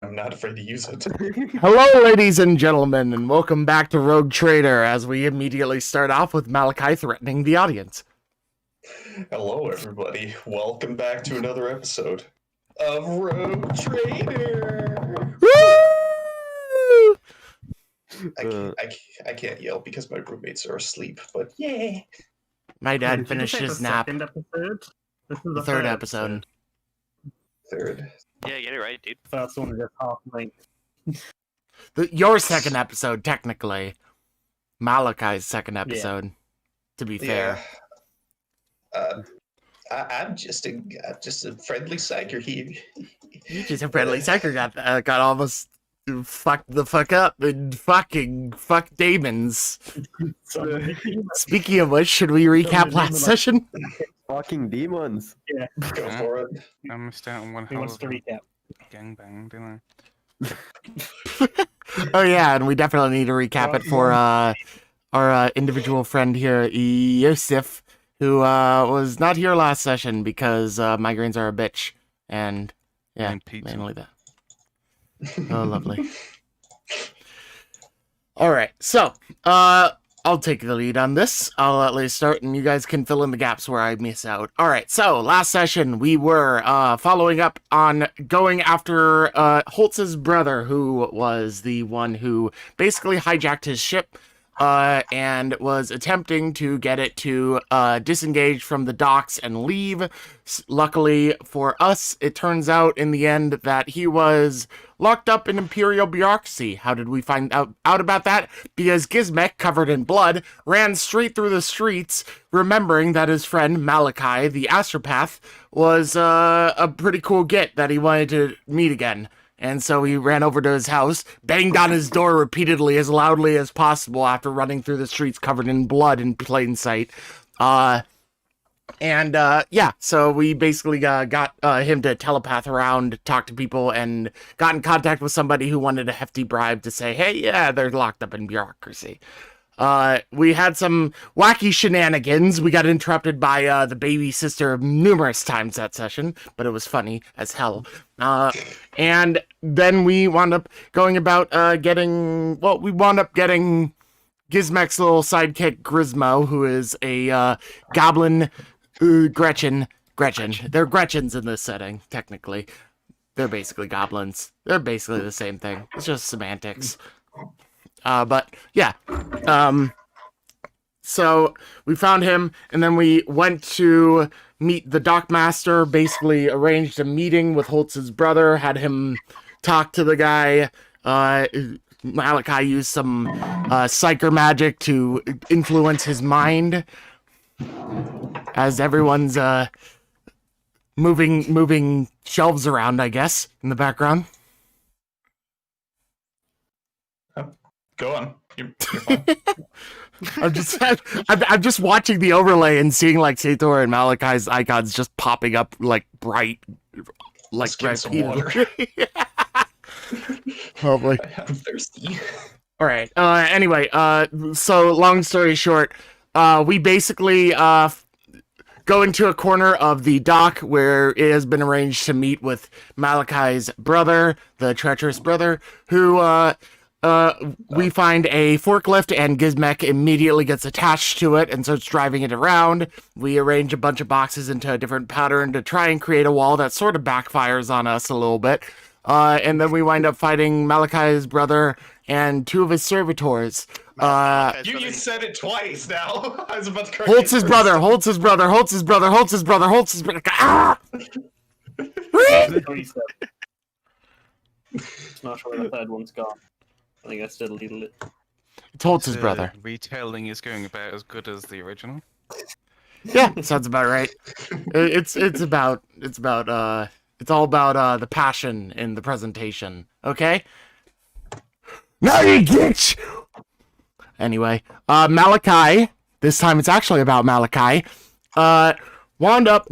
I'm not afraid to use it. Hello, ladies and gentlemen, and welcome back to Rogue Trader, as we immediately start off with Malachi threatening the audience. Hello, everybody. Welcome back to another episode of Rogue Trader. Woo! I can't yell because my roommates are asleep, but yeah. My dad Did you finished say his the nap. second episode? This is The third episode. Third. Yeah, get it right, dude. First one is just half length. Your second episode, technically. Malachi's second episode, to be fair. Yeah. I'm just a friendly psyker here. You just a friendly psycher got almost fucked the fuck up and fuck demons. Speaking of which, should we recap last session? Fucking demons. Yeah. Go for it. I missed out on one Who hell wants of to a recap? gangbang, didn't Oh yeah, and we definitely need to recap it for our individual friend here, Yosef, who was not here last session because migraines are a bitch, and yeah, And pizza. mainly that. Oh, lovely. All right, so I'll take the lead on this. I'll at least start, and you guys can fill in the gaps where I miss out. All right, so last session we were following up on going after Holtz's brother, who was the one who basically hijacked his ship and was attempting to get it to disengage from the docks and leave. Luckily for us, it turns out in the end that he was locked up in Imperial bureaucracy. How did we find out about that? Because Gizmek, covered in blood, ran straight through the streets, remembering that his friend Malachi, the astropath, was a pretty cool git that he wanted to meet again. And so he ran over to his house, banged on his door repeatedly as loudly as possible after running through the streets covered in blood in plain sight. Yeah, so we basically got him to telepath around, talk to people, and got in contact with somebody who wanted a hefty bribe to say, hey, yeah, they're locked up in bureaucracy. We had some wacky shenanigans. We got interrupted by the baby sister numerous times that session, but it was funny as hell. And then we wound up going about getting Gizmek's little sidekick, Grismo, who is a goblin Gretchen. They're Gretchens in this setting, technically. They're basically goblins. They're basically the same thing. It's just semantics. But yeah, so we found him, and then we went to meet the dockmaster, basically arranged a meeting with Holtz's brother, had him talk to the guy. Malachi used some psyker magic to influence his mind as everyone's moving shelves around, I guess, in the background. Go on. You're fine. I'm just watching the overlay and seeing like Sator and Malachi's icons just popping up like bright, like Let's get some water. Probably. I'm thirsty. All right. Anyway. So long story short, we basically go into a corner of the dock where it has been arranged to meet with Malachi's brother, the treacherous brother, who we find a forklift, and Gizmek immediately gets attached to it and starts driving it around. We arrange a bunch of boxes into a different pattern to try and create a wall that sort of backfires on us a little bit. And then we wind up fighting Malachi's brother and two of his servitors. You said it twice now. I was about to correct Holtz's you brother, first. Holtz's brother, Holtz's brother, Holtz's brother, Holtz's brother. Ah! Not sure where the third one's gone. I think I still deleted it. It's Holtz's The brother. retelling is going about as good as the original. Yeah, sounds about right. It's all about the passion in the presentation. Okay? Now you get. Anyway, Malachi, this time it's actually about Malachi, wound up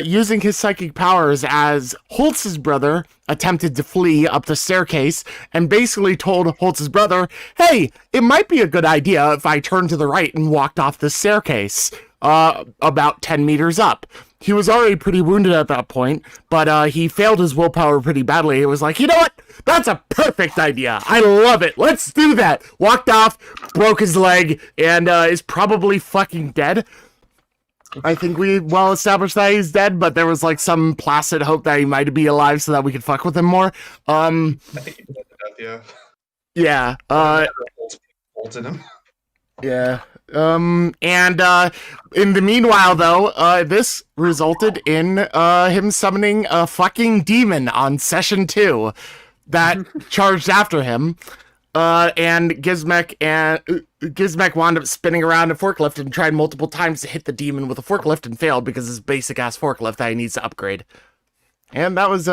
using his psychic powers as Holtz's brother attempted to flee up the staircase and basically told Holtz's brother, hey, it might be a good idea if I turned to the right and walked off the staircase about 10 meters up. he was already pretty wounded at that point, but he failed his willpower pretty badly. It was like, you know what? That's a perfect idea. I love it. Let's do that. Walked off, broke his leg, and is probably fucking dead. I think we well established that he's dead, but there was like some placid hope that he might be alive so that we could fuck with him more. I think he ended up, yeah. Yeah. Holes in him. Yeah. And in the meanwhile, though, this resulted in him summoning a fucking demon on session 2 that charged after him. And Gizmek wound up spinning around a forklift and tried multiple times to hit the demon with a forklift and failed because it's basic ass forklift that he needs to upgrade. And that was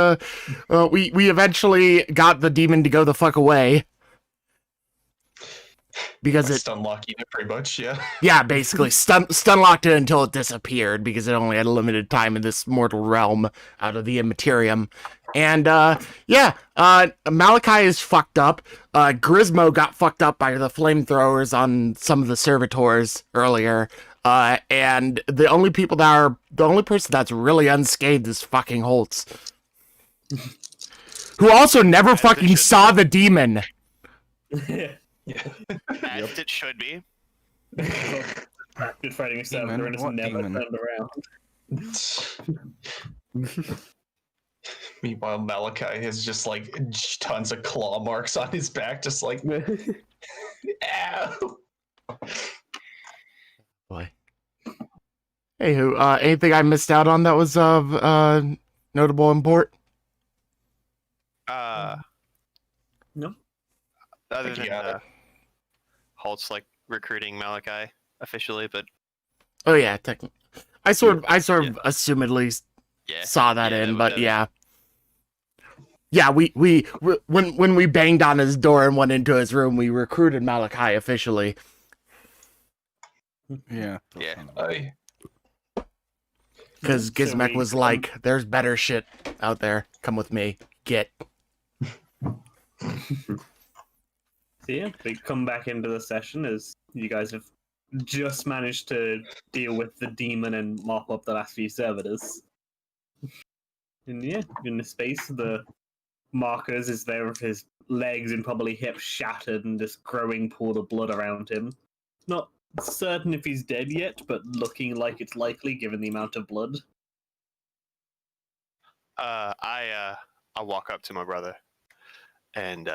we eventually got the demon to go the fuck away. Because it stun locking it pretty much, yeah. Yeah, basically stun locked it until it disappeared because it only had a limited time in this mortal realm out of the immaterium. And Malachi is fucked up. Gizmo got fucked up by the flamethrowers on some of the servitors earlier. And the only person that's really unscathed is fucking Holtz. Who also never fucking saw the demon. As it should be. Good fighting a servitor and it's never turned around. Meanwhile, Malachi has just like tons of claw marks on his back, just like ow. Boy. Hey, anything I missed out on that was of notable import? No. Other than Holtz like recruiting Malachi officially, but oh yeah, technically, I sort of assumedly saw that but yeah, we when we banged on his door and went into his room, we recruited Malachi officially. Yeah. Because Gizmek was like, "There's better shit out there. Come with me. Get." So yeah, we come back into the session as you guys have just managed to deal with the demon and mop up the last few servitors. And yeah, in the space, the markers is there of his legs and probably hips shattered and this growing pool of blood around him. Not certain if he's dead yet, but looking like it's likely given the amount of blood. I walk up to my brother and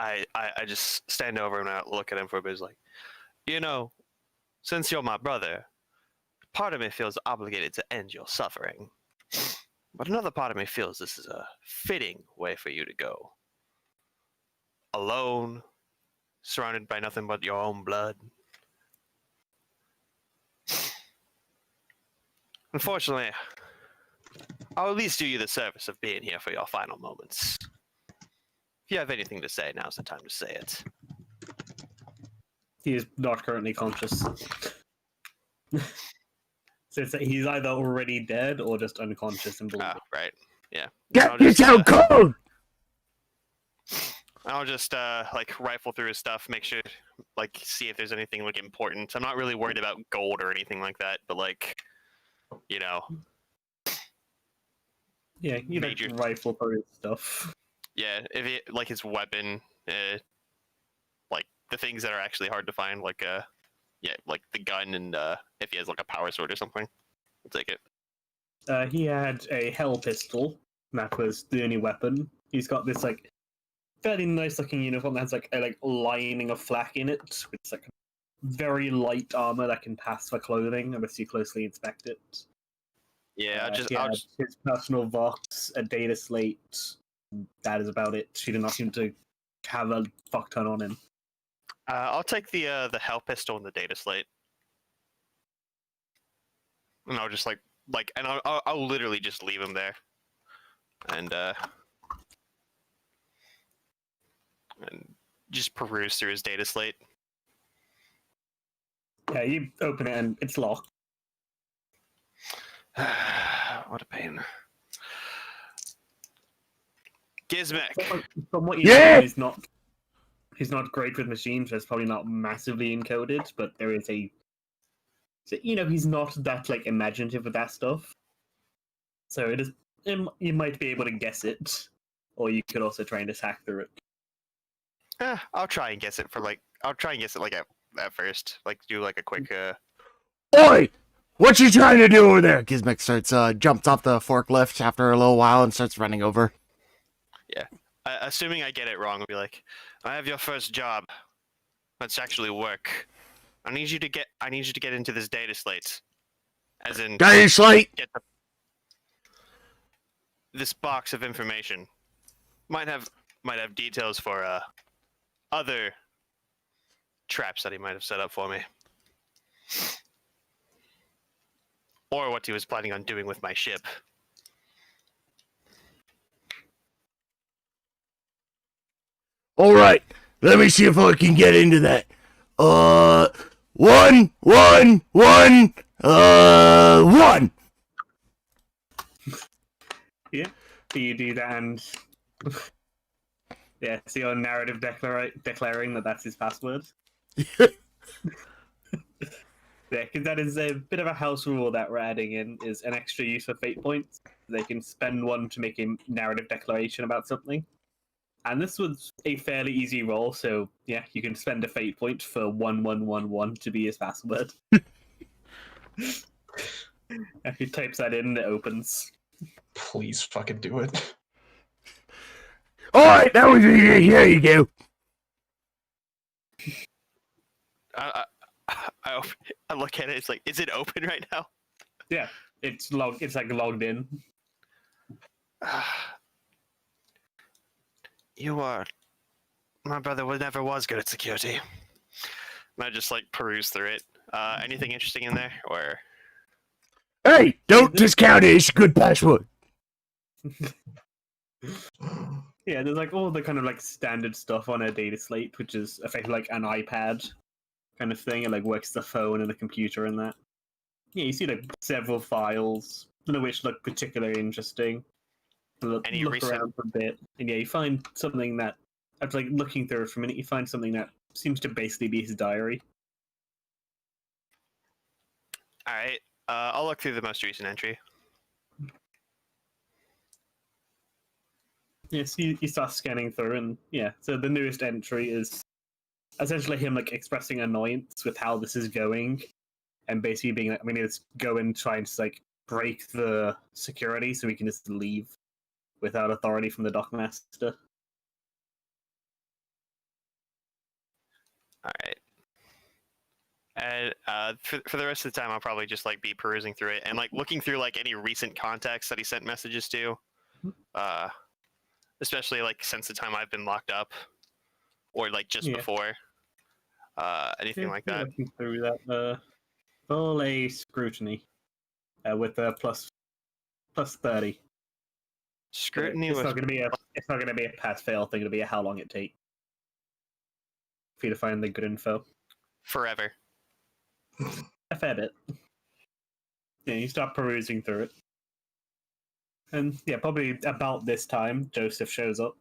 I just stand over him and I look at him for a bit. It's like, since you're my brother, part of me feels obligated to end your suffering. But another part of me feels this is a fitting way for you to go. Alone, surrounded by nothing but your own blood. Unfortunately, I'll at least do you the service of being here for your final moments. If you have anything to say, now's the time to say it. He is not currently conscious. So he's either already dead or just unconscious and bleeding. Right. Yeah. Get yourself cold! I'll just rifle through his stuff, make sure see if there's anything important. I'm not really worried about gold or anything like that, but Yeah, you major rifle through his stuff. Yeah, if he his weapon, the things that are actually hard to find, the gun and if he has a power sword or something, I'll take it. He had a hell pistol. That was the only weapon. He's got this fairly nice looking uniform that has a lining of flak in it, with very light armor that can pass for clothing unless you closely inspect it. Yeah, I'll just his personal vox, a data slate. That is about it. She did not seem to have a fuck ton on him. I'll take the hell pistol and the data slate, and I'll just and I'll literally just leave him there, and just peruse through his data slate. Yeah, you open it and it's locked. What a pain. Gizmek. From what you know, he's not great with machines, so it's probably not massively encoded, but there is a So, he's not that like imaginative with that stuff. So you might be able to guess it, or you could also try and attack through it. I'll try and guess it at first. Like do like a quick Oi! What you trying to do over there? Gizmek starts, jumps off the forklift after a little while and starts running over. assuming I get it wrong, I'll be like, I have your first job. Let's actually work. I need you to get into this data slate. As in Data slate! get this box of information. Might have details for other traps that he might have set up for me. Or what he was planning on doing with my ship. Alright, let me see if I can get into that. 1, 1, 1, 1! Yeah, so you do that, and yeah, so your narrative declaring that that's his password. Yeah, because that is a bit of a house rule that we're adding in, is an extra use of fate points. They can spend one to make a narrative declaration about something. And this was a fairly easy roll, so yeah, you can spend a fate point for 1111 to be his password. If he types that in, it opens. Please fucking do it. Alright, that was easy. Here you go. I look at it. It's like, is it open right now? Yeah, it's logged in. My brother never was good at security. And I just like peruse through it. Anything interesting in there, or? Hey, don't discount it. It's a good password. Yeah, there's like all the kind of like standard stuff on a data slate, which is effectively like an iPad kind of thing. It like works the phone and the computer and that. Yeah, you see like several files, none of which look particularly interesting. Look around for a bit, and yeah, you find something that, after like looking through it for a minute, you find something that seems to basically be his diary. All right, I'll look through the most recent entry. Yes, you start scanning through, and yeah, so the newest entry is essentially him like expressing annoyance with how this is going, and basically being like, I mean, let's go and try and just like break the security so we can just leave without authority from the dockmaster. All right. And for the rest of the time, I'll probably just like be perusing through it and like looking through like any recent contacts that he sent messages to, especially like since the time I've been locked up, or like just before, anything like that. Looking through that, full a scrutiny with a plus 30. Scrutiny It's was not going to be a pass fail thing. It'll be a how long it takes for you to find the good info. forever. A fair bit. Yeah, you start perusing through it. And yeah, probably about this time, Joseph shows up.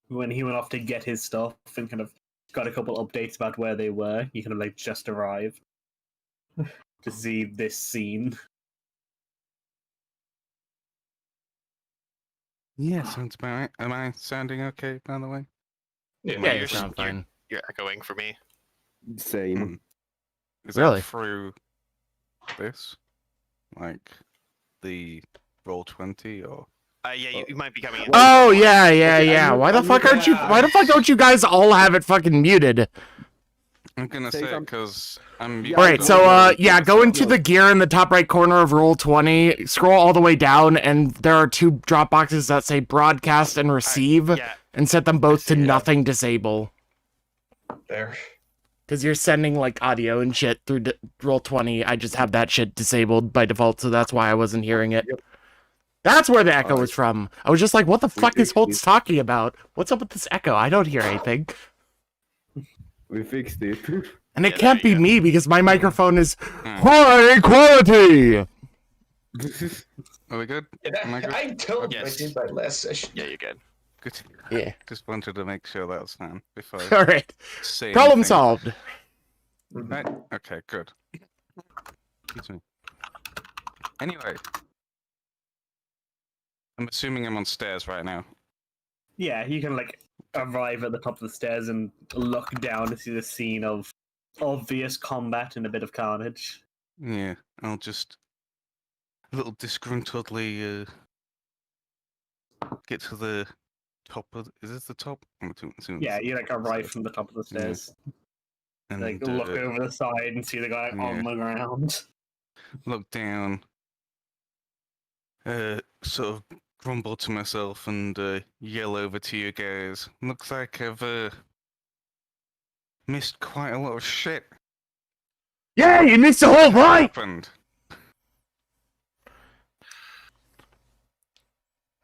When he went off to get his stuff and kind of got a couple updates about where they were, he kind of like just arrived to see this scene. Yeah, sounds about right. Am I sounding okay, by the way? Yeah, you sound fine. You're echoing for me. Same. Is Really? that through this? Like the roll 20 or? Yeah, you might be coming in. Oh, yeah. Why the fuck don't you guys all have it fucking muted? I'm gonna Say say it some- because I'm. Yeah, Alright, so, go into No. the gear in the top right corner of roll 20, scroll all the way down, and there are two drop boxes that say broadcast and receive, Yeah, and set them both to see that. nothing disable. There. Because you're sending, like, audio and shit through roll 20. I just have that shit disabled by default, so that's why I wasn't hearing it. Yep. That's where the echo Alright. was from. I was just like, what the fuck is fixed Holtz it. talking about? What's up with this echo? I don't hear anything. We fixed it. And it Yeah, can't there you be go. me because my microphone is Hmm. high quality. Are we good? Yeah, Am I good? I told you Yes. I did that last session. yeah, you're good. Good. Yeah. Just wanted to make sure that was fine before I All right. say Problem anything. solved. Right? Okay, good. Excuse me. Anyway, I'm assuming I'm on stairs right now. Yeah, you can like arrive at the top of the stairs and look down to see the scene of obvious combat and a bit of carnage. Yeah, I'll just a little disgruntledly get to the top of. Is this the top? I'm assuming Yeah, it's you the like top of the arrive stairs. from the top of the Yeah. stairs. Like And look over the side and see the guy yeah. on the ground. look down, sort of grumble to myself and yell over to you guys. Looks like I've missed quite a lot of shit. Yeah, you missed the whole What fight! happened?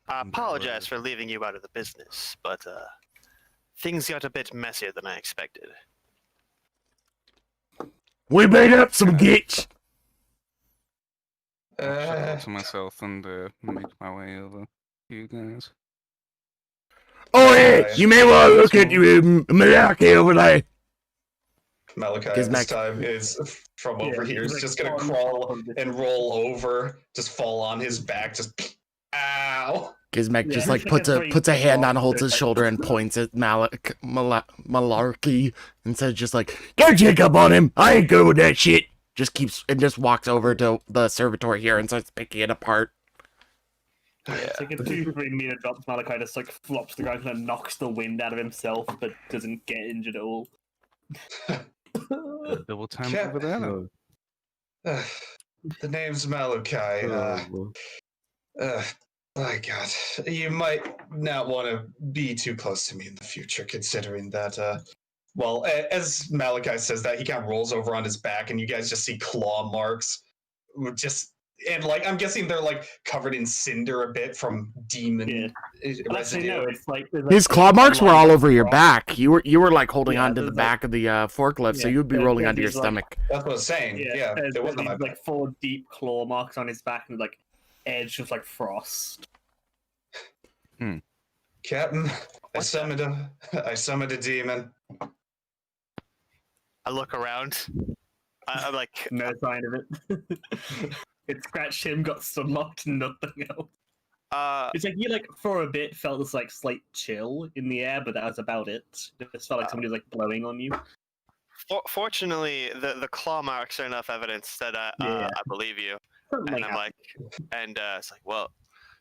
I apologize for leaving you out of the business, but things got a bit messier than I expected. We made up some gitch! I'll chuckle Uh, to myself and make my way over to you guys. Oh yeah, Right. you may want to look at Malachi over there. Malachi Gizmek. this time is from over Yeah, here. he's He's like just gonna on crawl top of the- and roll over, just fall on his back, just ow. Gizmek Yeah, just he's like like a puts a hand on three-foot Holtz's like- shoulder and points at Malarkey and says just like, "Go check up on him. I ain't good with that shit." Just walks over to the servitor here and starts picking it apart. It's like a 2-3 meter drop. Malachi just like flops the ground and knocks the wind out of himself, but doesn't get injured at all. Double time Cap- over there. Then. The name's Malachi. My God, you might not want to be too close to me in the future, considering that. Well, as Malachi says that, he kind of rolls over on his back, and you guys just see claw marks, and like I'm guessing they're like covered in cinder a bit from demon But actually, residue. no, it's like there's, His like, claw marks were all over your rock. back. You were like holding Yeah, onto the there's, back of the forklift, so yeah, you'd be there's- rolling there's onto your these, like- stomach. That's what I was saying. Yeah, there's, it wasn't on my these, back. like 4 deep claw marks on his back and like edge of like frost. Captain, I summoned a demon. I look around. I'm like, No sign of it. It scratched him, got sunlocked, nothing else. It's like you like for a bit felt this like slight chill in the air, but that was about it. It just felt like somebody was like blowing on you. fortunately, the claw marks are enough evidence that I believe you. Something And I'm happened. like, it's like, well,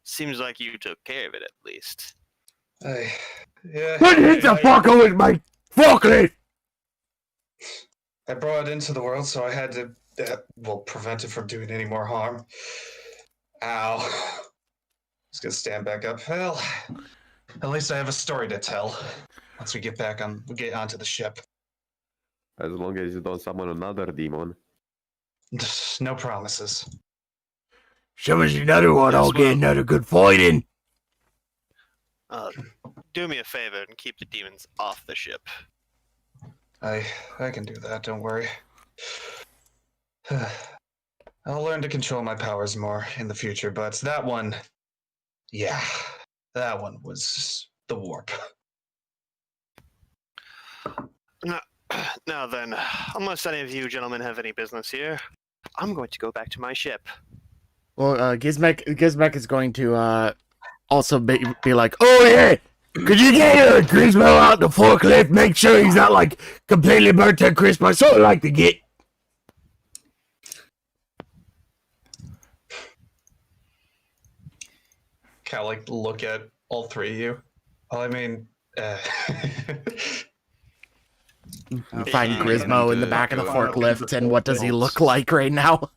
seems like you took care of it at least. Yeah. What hit the fucker with my forklift? I brought it into the world, so I had to, prevent it from doing any more harm. Ow. Just gonna stand back up. Well, at least I have a story to tell. Once we get onto the ship. As long as you don't summon another demon. No promises. Show us another one. Yes, I'll get well- another good fight in. Do me a favor and keep the demons off the ship. I can do that, don't worry. I'll learn to control my powers more in the future, but that one was the warp. Now then, unless any of you gentlemen have any business here, I'm going to go back to my ship. Well, Gizmek is going to also be like, "Oh yeah, could you get Gizmo out the forklift? Make sure he's not like completely burnt to crisp. I sort of like to get." Kind of like look at all three of you. Well, I mean, You Yeah, find yeah, Gizmo in the and, back of the go forklift, and what does he Bolts. look like right now?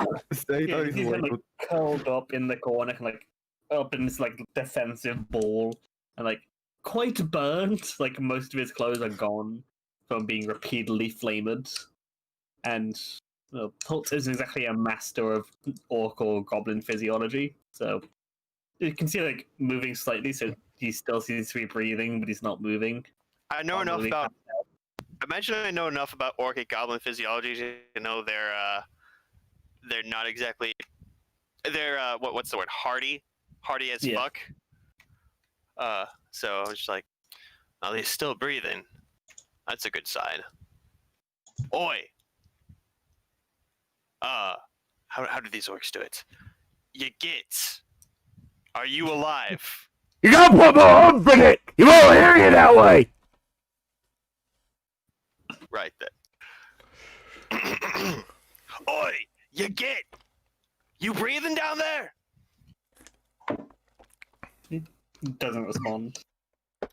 Yeah, he's kind of like curled up in the corner, kind of like up in this like defensive ball, and like quite burnt. Like most of his clothes are gone from being repeatedly flamed, and Pultz isn't exactly a master of orc or goblin physiology, so you can see like moving slightly. So he still seems to be breathing, but he's not moving. I know Not enough moving. about. Imagine I know enough about orcic goblin physiology to know they're not exactly. They're what's the word? Hardy as Yeah. fuck. So I was just like, well, he's still breathing. That's a good sign. Oi! How do these orcs do it? You get. Are you alive? You gotta put more oomph in it! You won't hear you that way! Right then. Oi! You get. You breathing down there? He doesn't respond.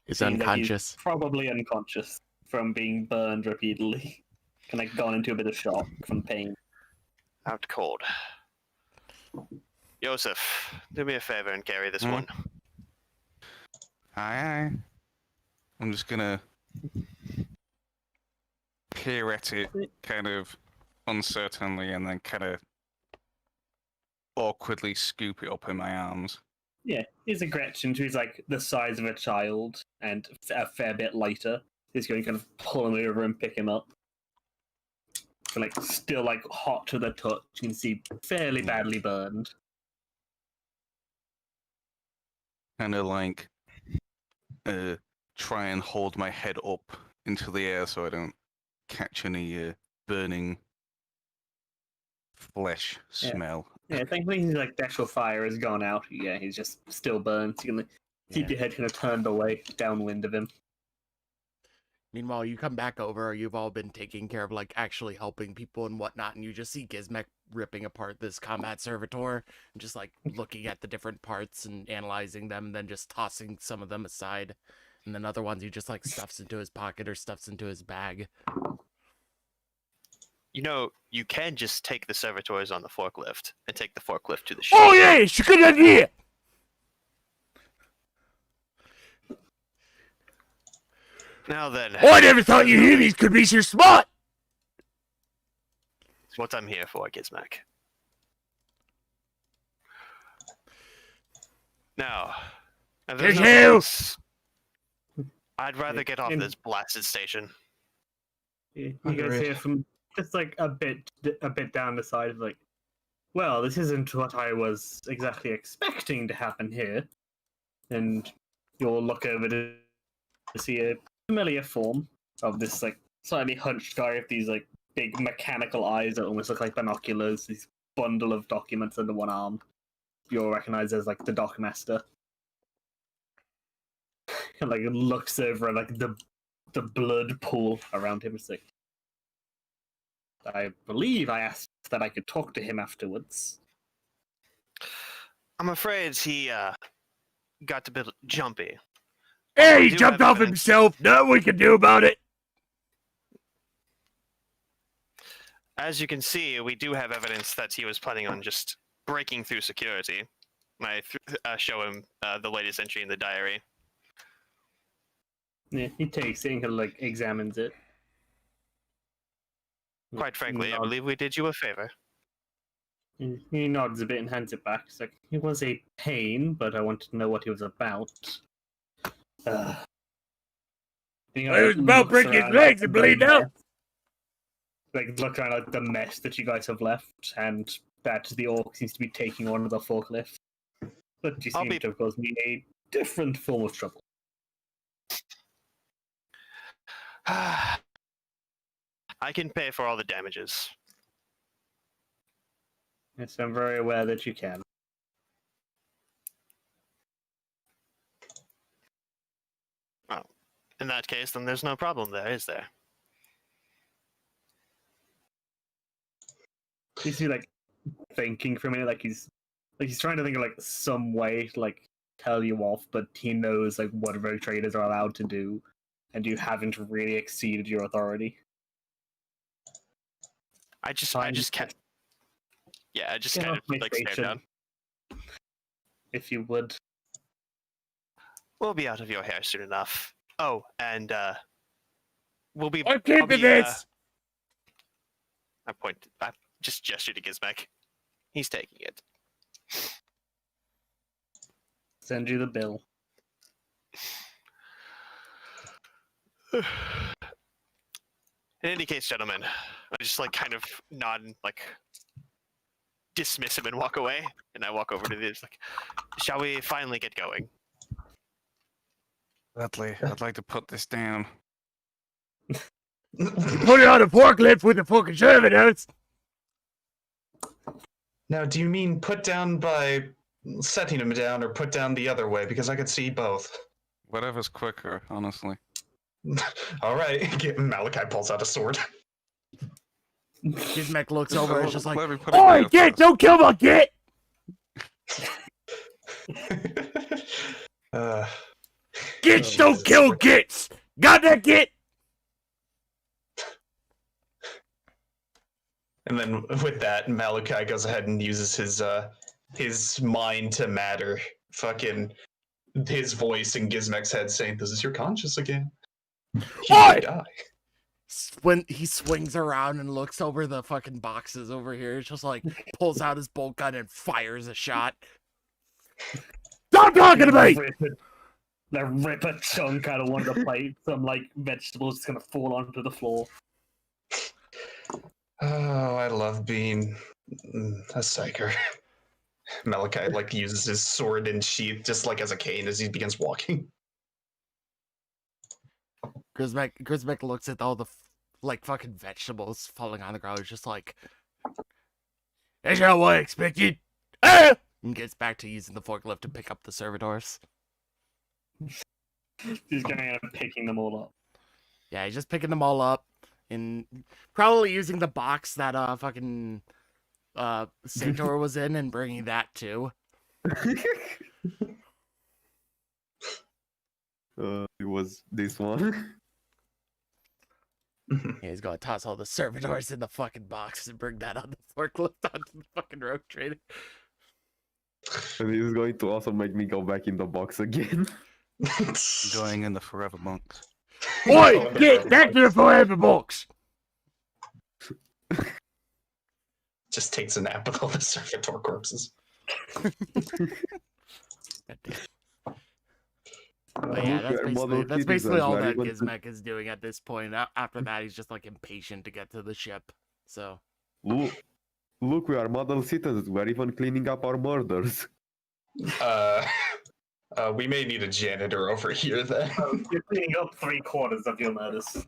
He's Seems like unconscious. he's probably unconscious from being burned repeatedly. Kind of gone into a bit of shock from pain. Out cold. Joseph, do me a favor and carry this Hmm? one. Aye. I'm just gonna peer at it, kind of uncertainly, and then kind of awkwardly scoop it up in my arms. Yeah, he's a Gretchen who's like the size of a child and a fair bit lighter. He's going to kind of pull him over and pick him up. So, like, still like hot to the touch. You can see fairly badly burned. Kind of like try and hold my head up into the air so I don't catch any burning flesh Yeah. smell. Yeah, thankfully his like the actual fire has gone out. Yeah, he's just still burned. So you can keep your head kind of turned away, downwind of him. Meanwhile, you come back over, you've all been taking care of, like, actually helping people and whatnot, and you just see Gizmek ripping apart this combat servitor, and just, like, looking at the different parts and analyzing them, and then just tossing some of them aside. And then other ones he just, like, stuffs into his pocket or stuffs into his bag. You know, you can just take the servitors on the forklift and take the forklift to the ship. Oh, yeah, it's a good idea! Now then, Oh, I never thought you humans could be so smart! it's what I'm here for, Gizmek. Now, if there's Thank nothing you. else, I'd rather get off And- this blasted station. You guys Agreed. hear from just like a bit down the side of like, well, this isn't what I was exactly expecting to happen here. And you'll look over to see a familiar form of this like slightly hunched guy with these like big mechanical eyes that almost look like binoculars. This bundle of documents under one arm. You'll recognize as like the dockmaster. And like looks over at like the blood pool around him. It's like, I believe I asked that I could talk to him afterwards. I'm afraid he got a bit jumpy. Hey, We he do jumped have off evidence. himself! Nothing we can do about it! As you can see, we do have evidence that he was planning on just breaking through security. I show him the latest entry in the diary. Yeah, he takes it and kind of like examines it. Quite frankly, I Nod- believe we did you a favor. He nods a bit and hands it back. It's like, it was a pain, but I wanted to know what he was about. He It was about looks breaking his around legs at and the bleeding out. mess. Like, look around at the mess that you guys have left, and that the orc seems to be taking on the forklift. But you I'll seem be- to have caused me a different form of trouble. I can pay for all the damages. Yes, I'm very aware that you can. In that case, then there's no problem there, is there? You see, like, thinking for a minute, like he's trying to think of like some way to like tell you off, but he knows like what rogue traders are allowed to do, and you haven't really exceeded your authority. I just Fine. can't. Yeah, I just Get kind off of my like stare station. down. If you would. We'll be out of your hair soon enough. Oh, and we'll be. I'm I'll keeping be, this! I just gestured to Gizmek. He's taking it. Send you the bill. In any case, gentlemen, I just like kind of nod and like dismiss him and walk away. And I walk over to this like, shall we finally get going? Dudley, I'd like to put this down. You put it on a forklift with the fucking servitors. Now, do you mean put down by setting him down or put down the other way? Because I could see both. Whatever's quicker, honestly. All right, Malachi pulls out a sword. Gizmek looks over and is just like, Let me put it "Oi, down Git, first. don't kill my Git!" uh, Gits don't kill Gits! Got that, Git? and then with that, Malachi goes ahead and uses his mind to matter. Fucking his voice in Gizmek's head saying, "This is your conscience again." He Oi! may die. When he swings around and looks over the fucking boxes over here, it's just like pulls out his bolt gun and fires a shot. Stop talking to me! Rip a chunk out of one of the plates. Some like vegetables just gonna fall onto the floor. Oh, I love being a psyker. Malachi like uses his sword in sheath just like as a cane as he begins walking. Gizmek looks at all the like fucking vegetables falling on the ground. It's just like, that's not what I expected. Ah! And gets back to using the forklift to pick up the servitors. He's going out and picking them all up. Yeah, he's just picking them all up and probably using the box that fucking Sator was in and bringing that too. It was this one. Yeah, he's gonna toss all the servitors in the fucking box and bring that on the forklift onto the fucking road train. And he's going to also make me go back in the box again. Going in the forever box. Oi, get back to the forever box! Just takes a nap with all the servitor corpses. But yeah, that's Your basically, model that's kit basically is all very that good. Gizmek is doing at this point. After that, he's just like impatient to get to the ship. So Look, we are model citizens. We're even cleaning up our murders. We may need a janitor over here then. You're cleaning up 3/4 of your murders.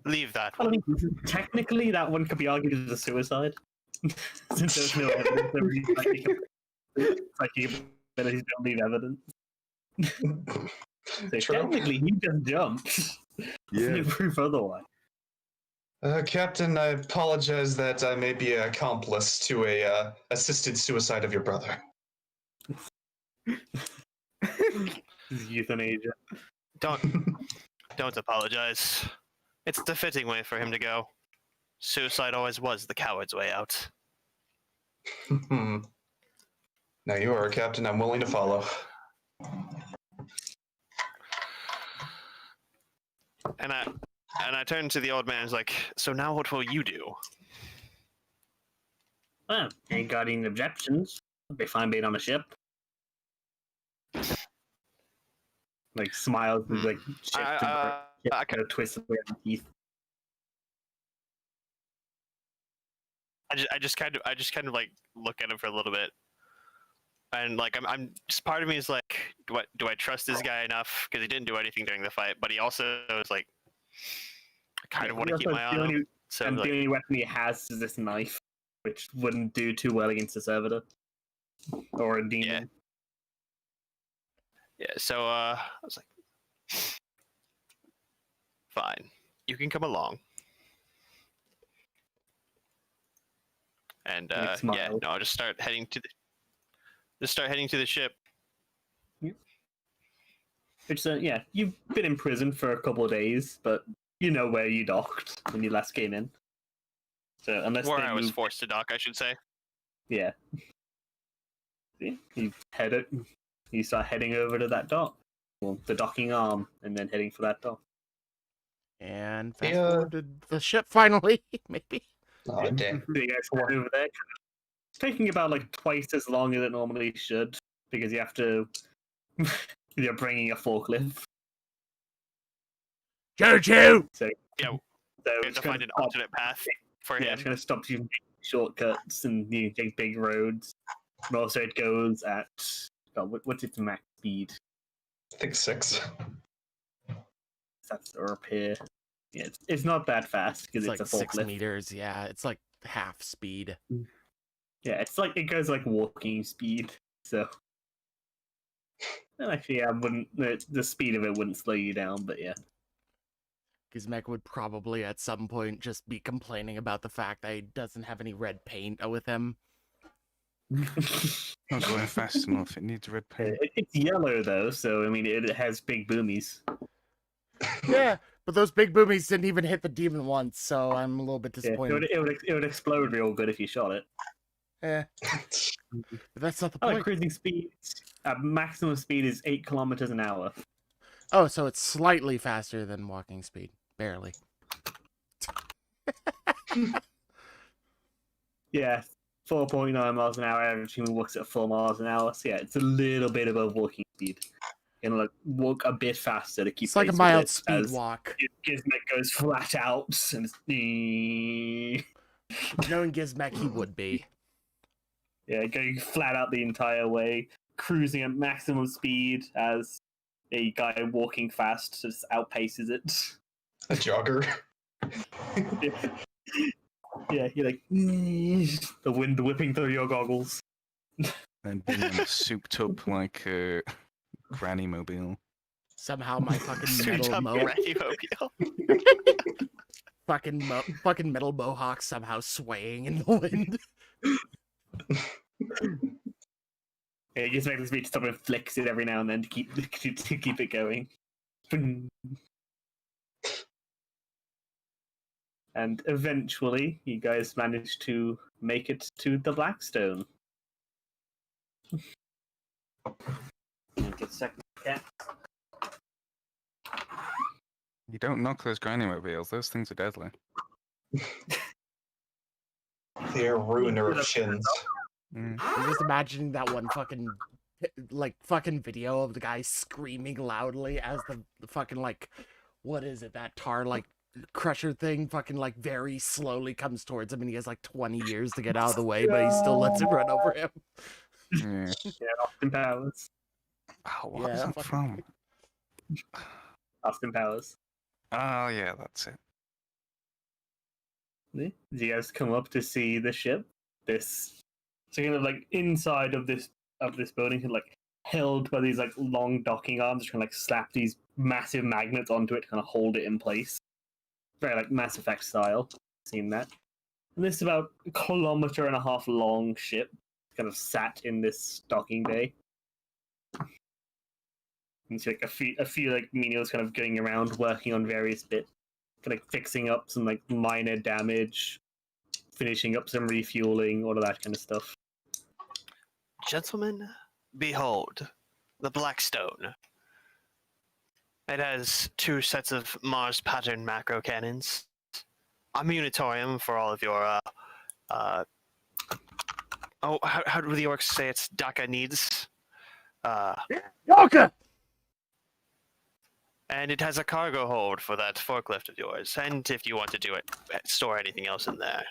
Leave that I one. mean, technically, that one could be argued as a suicide. Since there's no evidence of any psychic abilities don't leave evidence. So True. technically, he just jumped. Yeah. No proof otherwise. Captain, I apologize that I may be an accomplice to a assisted suicide of your brother. Euthanasia. Don't apologize. It's the fitting way for him to go. Suicide always was the coward's way out. Now you are a captain I'm willing to follow. And I turn to the old man and was like, so now what will you do? Well, ain't got any objections. I'd be fine being on a ship. Like smiles and like shifts I kind of twists away on teeth. I just kind of like look at him for a little bit, and like I'm just part of me is like, do I trust this guy enough because he didn't do anything during the fight, but he also is like, I kind of want to keep my eye on him. So And like, the only weapon he has is this knife, which wouldn't do too well against a servitor or a demon. yeah. So I was like, fine, you can come along. And Like, smile. yeah, no, I'll just start heading to the ship. Which, yeah, you've been in prison for a couple of days, but you know where you docked when you last came in. So unless Where they I was moved- forced to dock, I should say. yeah, you start heading over to that dock, well, the docking arm, and then heading for that dock. And fast Yeah. forward to the ship finally, maybe. Oh, damn. So you guys head over there. It's taking about like twice as long as it normally should because you have to. You're bringing a forklift. Choo choo! So Yeah, so we have it's to gonna find an stop- alternate path for Yeah, him. it's going to stop you from taking shortcuts and you take big roads. And also, it goes at what's its max speed? I think 6. That's up here. Yeah, it's not that fast because It's it's, like a 6 forklift. meters. Yeah, it's like half speed. Yeah, it's like it goes like walking speed. So, and actually, I wouldn't. The speed of it wouldn't slow you down, but yeah. Gizmek would probably at some point just be complaining about the fact that he doesn't have any red paint with him. Not going fast enough. It needs red paint. It's yellow though, so I mean, it has big boomies. Yeah, but those big boomies didn't even hit the demon once, so I'm a little bit Yeah, disappointed. it would explode real good if you shot it. Yeah, but that's not the Oh, point. cruising speed. Maximum speed is 8 kilometers an hour. Oh, so it's slightly faster than walking speed. Barely. Yeah, 4.9 miles an hour. Average human walks at 4 miles an hour. So yeah, it's a little bit above walking speed. You know, like walk a bit faster to keep. It's like a pace with mild it, speed as walk. Gizmek goes flat out, and Knowing Gizmek, he would be. yeah, going flat out the entire way, cruising at maximum speed as a guy walking fast just outpaces it. A jogger. Yeah, you're like the wind whipping through your goggles. And being souped up like a granny mobile. Somehow my fucking Souped metal up Granny Mobile. fucking metal mohawk somehow swaying in the wind. Yeah, you just make this beat stop and flicks it every now and then to keep it going. And eventually, you guys manage to make it to the Blackstone. Get a second. Yeah. You don't knock those granny mobiles. Those things are deadly. They're a ruiner of shins. Mm. I'm just imagining that one fucking video of the guy screaming loudly as the fucking what is it, that tar crusher thing fucking very slowly comes towards him, and he has 20 years to get out of the way, but he still lets it run over him. Yeah. Yeah, Austin Powers. Oh, what Yeah, was that fucking- from? Austin Powers. Oh, yeah, that's it. Yeah. You guys come up to see the ship. This, so kind of inside of this building, and held by these long docking arms, which kind of slap these massive magnets onto it to kind of hold it in place. Very Mass Effect style. Seen that. And this is about 1.5 kilometers long ship, kind of sat in this docking bay. You see a few menials kind of going around working on various bits, kind of fixing up some minor damage, finishing up some refueling, all of that kind of stuff. Gentlemen, behold, the Blackstone. It has 2 sets of Mars pattern macro cannons, a munitorium for all of your how do the orcs say it's DACA needs? Yoka! And it has a cargo hold for that forklift of yours, and if you want to do it, store anything else in there.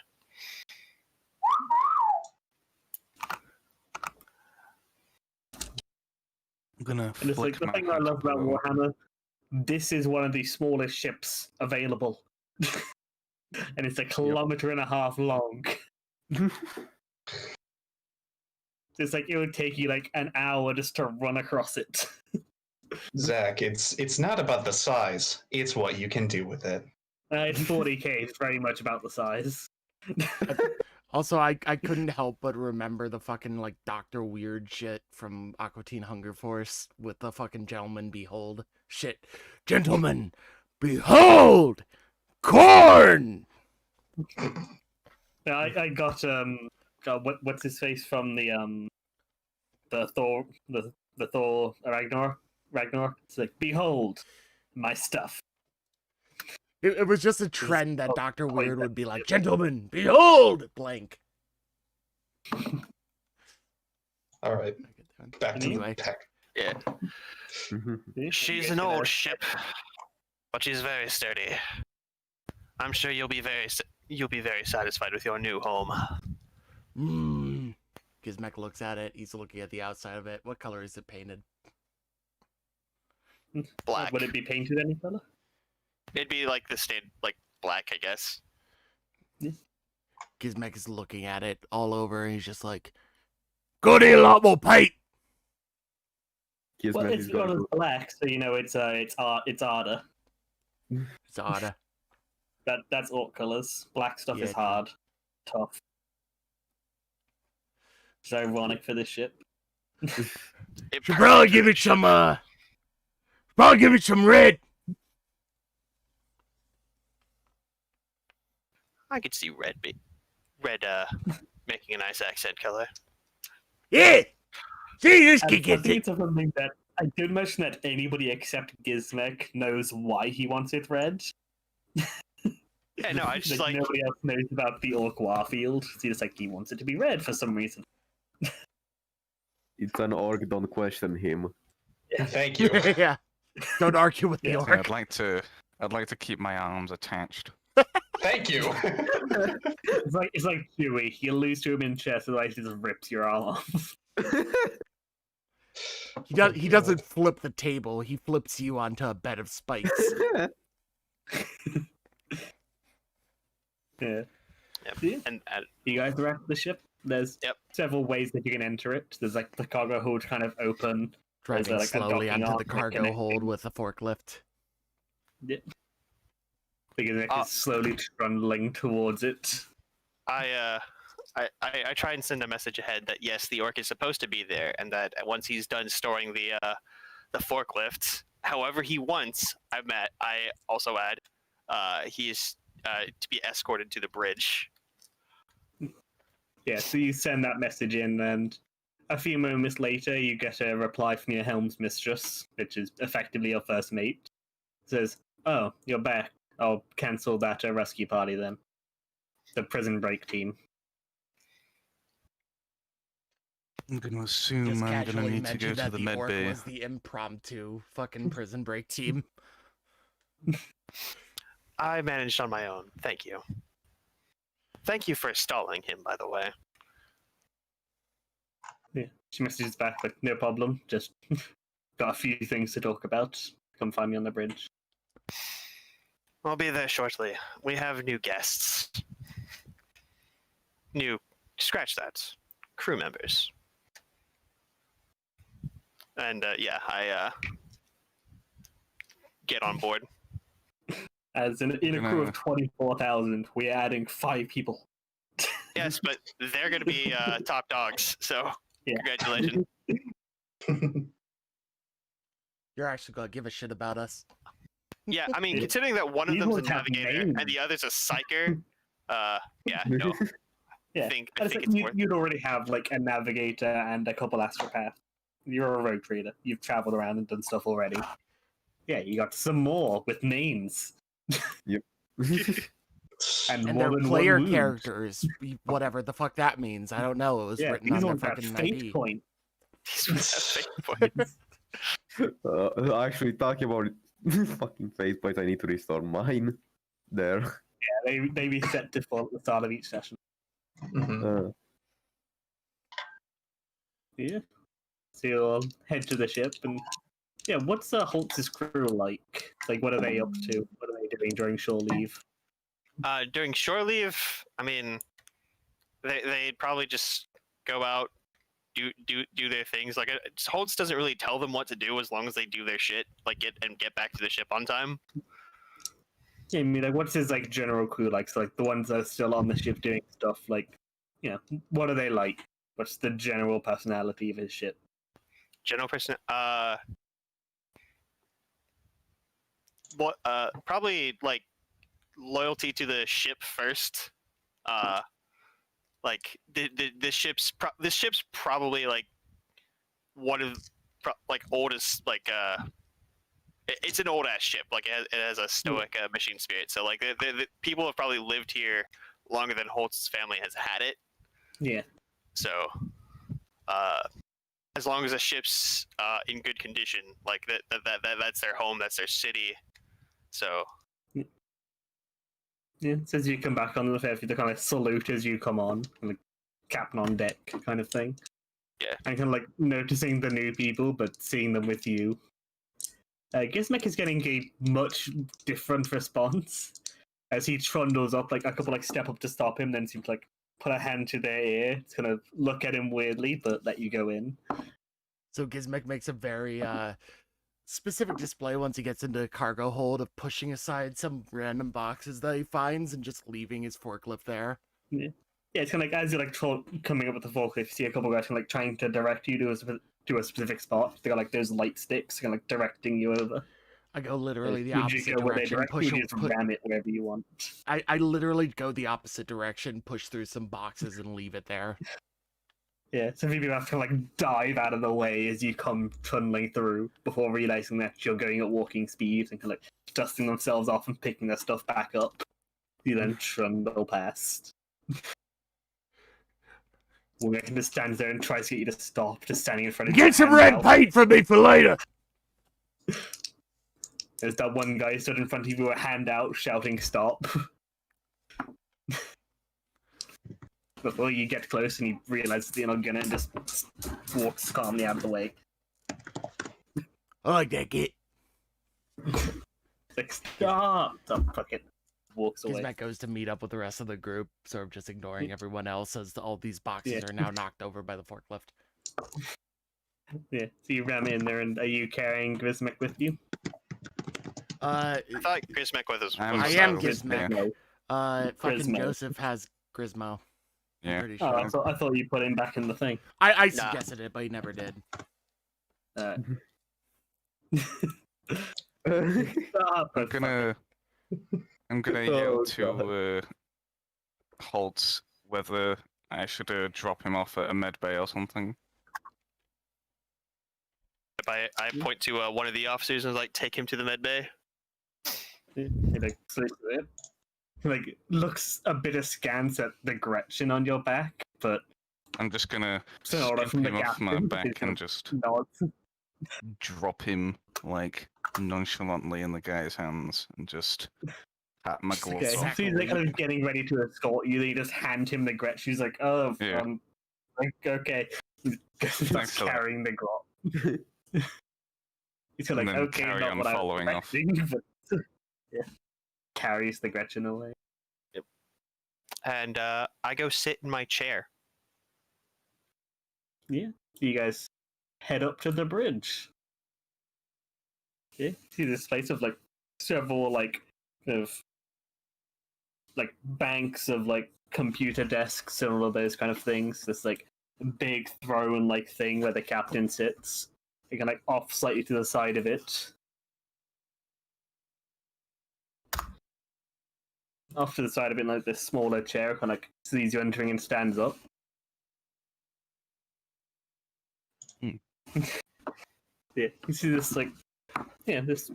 I'm gonna And it's flick the my thing I hat love up a about little. Warhammer, this is one of the smallest ships available. And it's 1.5 kilometers long. It's it would take you an hour just to run across it. Zach, it's not about the size, it's what you can do with it. It's 40k, it's very much about the size. Also, I couldn't help but remember the fucking Dr. Weird shit from Aqua Teen Hunger Force with the fucking gentleman behold shit. Gentlemen, behold corn. Yeah, I got God, what's his face from the Thor the Thor Ragnar. It's behold my stuff. It was just a trend that Dr. Weird would be like, gentlemen, behold blank. All right, back to Anyway. the pack. Yeah. She's an old ship, but she's very sturdy. I'm sure you'll be very satisfied with your new home. Gizmek looks at it. He's looking at the outside of it. What color is it painted? Black. Would it be painted any color? It'd be like the state, like black, I guess. Gizmek is looking at it all over, and he's just like, "Go need a lot more paint." Kismet Well, is it's gonna got as go. black, so you know it's harder. It's odd. That's orc colors. Black stuff Yeah, is hard, tough. It's ironic for this ship. It Should probably give it some. Probably give it some red. I could see red making a nice accent color. Yeah. See, this And kid I gets think it. it's something that I did mention that anybody except Gizmek knows why he wants it red. Yeah, no, I just like nobody else knows about the orc Warfield. So he's like he wants it to be red for some reason. It's an orc, don't question him. Thank you. Yeah. Don't argue with the Yeah, orc. Yeah, I'd like to keep my arms attached. Thank you. It's like Chewie. You lose to him in chess, otherwise he just rips your arm off. He doesn't flip the table. He flips you onto a bed of spikes. Yeah. Yep. Yeah. and You guys are at the ship. There's Yep. several ways that you can enter it. There's like the cargo hold kind of open. Driving like, a slowly docking onto arm the cargo connecting. hold with a forklift. Because it is slowly trundling towards it. I try and send a message ahead that yes, the orc is supposed to be there, and that once he's done storing the forklift, however he wants, I also add, he is to be escorted to the bridge. Yeah, so you send that message in, and a few moments later, you get a reply from your helm's mistress, which is effectively your first mate. It says, "Oh, you're back. I'll cancel that rescue party then. The prison break team." I'm gonna assume Just I'm gonna casually need to go mentioned to that the the med orc bay. was the impromptu fucking prison break team. I managed on my own. Thank you. Thank you for stalling him, by the way. Yeah, she messages back like, "No problem. Just got a few things to talk about. Come find me on the bridge." I'll be there shortly. We have new guests. Scratch that. Crew members. And yeah, I get on board. As in a crew of 24,000, we're adding 5 people. Yes, but they're going to be top dogs, so Yeah. congratulations. You're actually gonna give a shit about us. Yeah, I mean, considering that one of These them's a ones have navigator names. and the other's a psyker, yeah, no, Yeah, I think and it's worth. you'd already have like a navigator and a couple astropaths. You're a road trader. You've traveled around and done stuff already. Yeah, you got some more with names. Yep. And And more they're than player one wound. characters, whatever the fuck that means. I don't know. It was Yeah, written these on their ones have fucking fate ID. point. These ones have fate points. Actually, talking about fucking face points, I need to restore mine. There. Yeah, they reset default at the start of each session. Mhm. Yeah. So you'll head to the ship and yeah, what's Holtz's crew like? Like, what are they up to? What are they doing during shore leave? During shore leave, I mean, they'd probably just go out, do their things. Like Holtz doesn't really tell them what to do as long as they do their shit, like get back to the ship on time. Yeah, I mean, like, what's his like general crew like? So, like, the ones that are still on the ship doing stuff, like, you know, what are they like? What's the general personality of his ship? General person, what? Probably like loyalty to the ship first. Like the ship's probably like one of like oldest like it's an old ass ship. Like it has a stoic machine spirit. So like the people have probably lived here longer than Holtz's family has had it. Yeah. So as long as the ship's in good condition, like that's their home, that's their city. So Yeah, it says you come back on the fair, they kind of salute as you come on, like captain on deck kind of thing. Yeah. And kind of like noticing the new people, but seeing them with you. Gizmek is getting a much different response as he trundles up, like a couple like step up to stop him, then seems to like put a hand to their ear, to kind of look at him weirdly, but let you go in. So Gizmek makes a very specific display once he gets into the cargo hold of pushing aside some random boxes that he finds and just leaving his forklift there. Yeah, it's kind of like as you're like coming up with the forklift, you see a couple guys kind of like trying to direct you to a specific spot. They got like those light sticks, kind of like directing you over. I go literally the Would you opposite go where they direction. direct you? Would you just ram it wherever you want? I literally go the opposite direction, push through some boxes, and leave it there. Yeah, so people have to like dive out of the way as you come trundling through before realizing that you're going at walking speed and kind of like dusting themselves off and picking their stuff back up. You then trundle past. Wugger kind of stands there and tries to get you to stop, just standing in front of you. Get some red paint for me for later! There's that one guy stood in front of you with a hand out, shouting "Stop!" Before you get close and you realise that you're not gonna, and just walks calmly out of the way. I like that kid. Like, stop! Oh, fuck it. Walks away. Gizmek goes to meet up with the rest of the group, sort of just ignoring everyone else as all these boxes are now knocked over by the forklift. Yeah, so you ram in there, and are you carrying Gizmek with you? I thought Gizmek was I am Gizmek. Gizmek. Fucking Gizmo. Joseph has Gizmo. Yeah. Pretty Oh, sure. I thought you put him back in the thing. I suggested it, but he never did. I'm gonna yell to Holt whether I should drop him off at a med bay or something. I point to one of the officers and like take him to the med bay. He like sleeps with it. He like looks a bit askance at the Gretchen on your back, but I'm just gonna sort of skip from the him off my captain, back he and just just nods. drop him like nonchalantly in the guy's hands and just pat my gloves Okay, off. so he's like kind of getting ready to escort you. Then you just hand him the Gretchen. She's like, "Oh, Yeah. like, okay." He's Thanks for that. carrying the Grot. He's kind of And like, then "Okay, carry not on what I was following off. expecting," but yeah, carries the Gretchen away. And I go sit in my chair. Yeah, you guys head up to the bridge. Yeah, see this place of like several like kind of like banks of like computer desks and all of those kind of things. This like big throne like thing where the captain sits. You can like off slightly to the side of it. Off to the side of it, like this smaller chair, kind of like sees you entering and stands up. Yeah, you see this like, yeah, this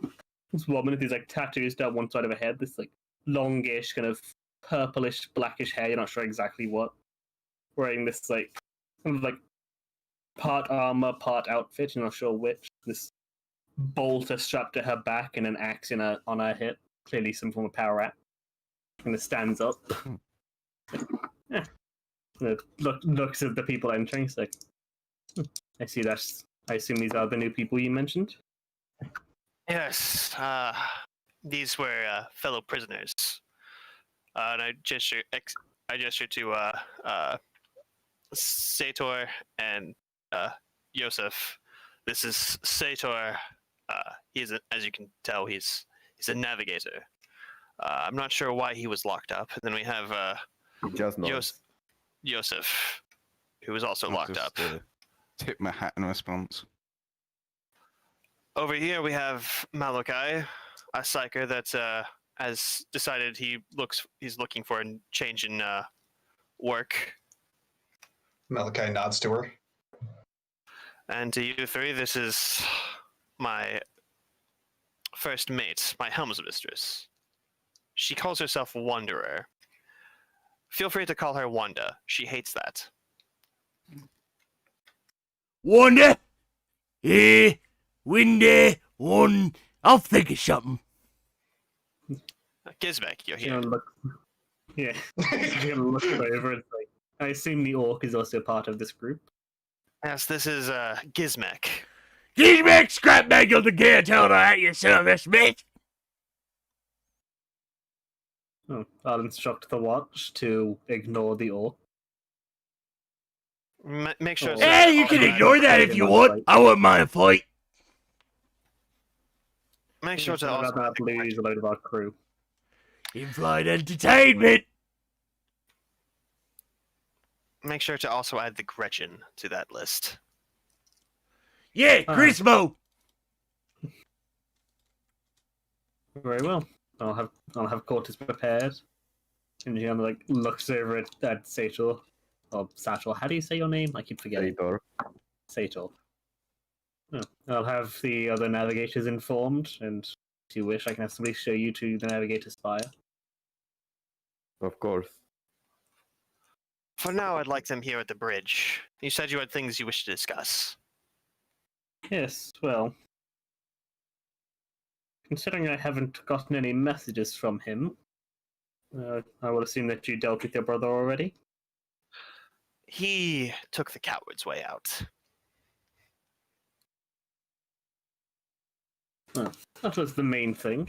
woman with these like tattoos down one side of her head. This like longish kind of purplish blackish hair. You're not sure exactly what. Wearing this like kind of like part armor, part outfit. You're not sure which. This bolter strapped to her back and an axe on her hip. Clearly some form of power axe. And it stands up. Yeah. Looks at the people entering. It's like, I see that's. I assume these are the new people you mentioned. Yes, these were fellow prisoners. And I gesture to Sator and Yosef. This is Sator. As you can tell, he's a navigator. I'm not sure why he was locked up. And then we have Just nods. Yosef, who was also I'll locked just, up. Tip my hat in response. Over here we have Malachi, a psyker that has decided he's looking for a change in work. Malachi nods to her. And to you three, this is my first mate, my helmsmistress. She calls herself Wanderer. Feel free to call her Wanda. She hates that. Wanda! Windy, one. I'll think of something. Gizmek, you're She's here. gonna look. Yeah, she's gonna look it over and say, "I assume the orc is also part of this group." Yes, this is Gizmek. Gizmek, scrap mangle the gear toner at your service, mate. I'll instruct the watch to ignore the orc. Make sure. Oh. to Hey, you also can add ignore the that credit- if you want. I wouldn't mind a fight. Make sure to About also that add the lose a load of our crew. In-flight entertainment. Make sure to also add the Gretchen to that list. Yeah, Grismo. Very well. I'll have quarters prepared. And he like looks over at Sator. Or Satchel. How do you say your name? I keep forgetting. Later. Sator. Oh, I'll have the other navigators informed, and if you wish, I can have somebody show you to the navigator's fire. Of course. For now, I'd like them here at the bridge. You said you had things you wish to discuss. Yes, well, considering I haven't gotten any messages from him, I would assume that you dealt with your brother already. He took the coward's way out. That was the main thing.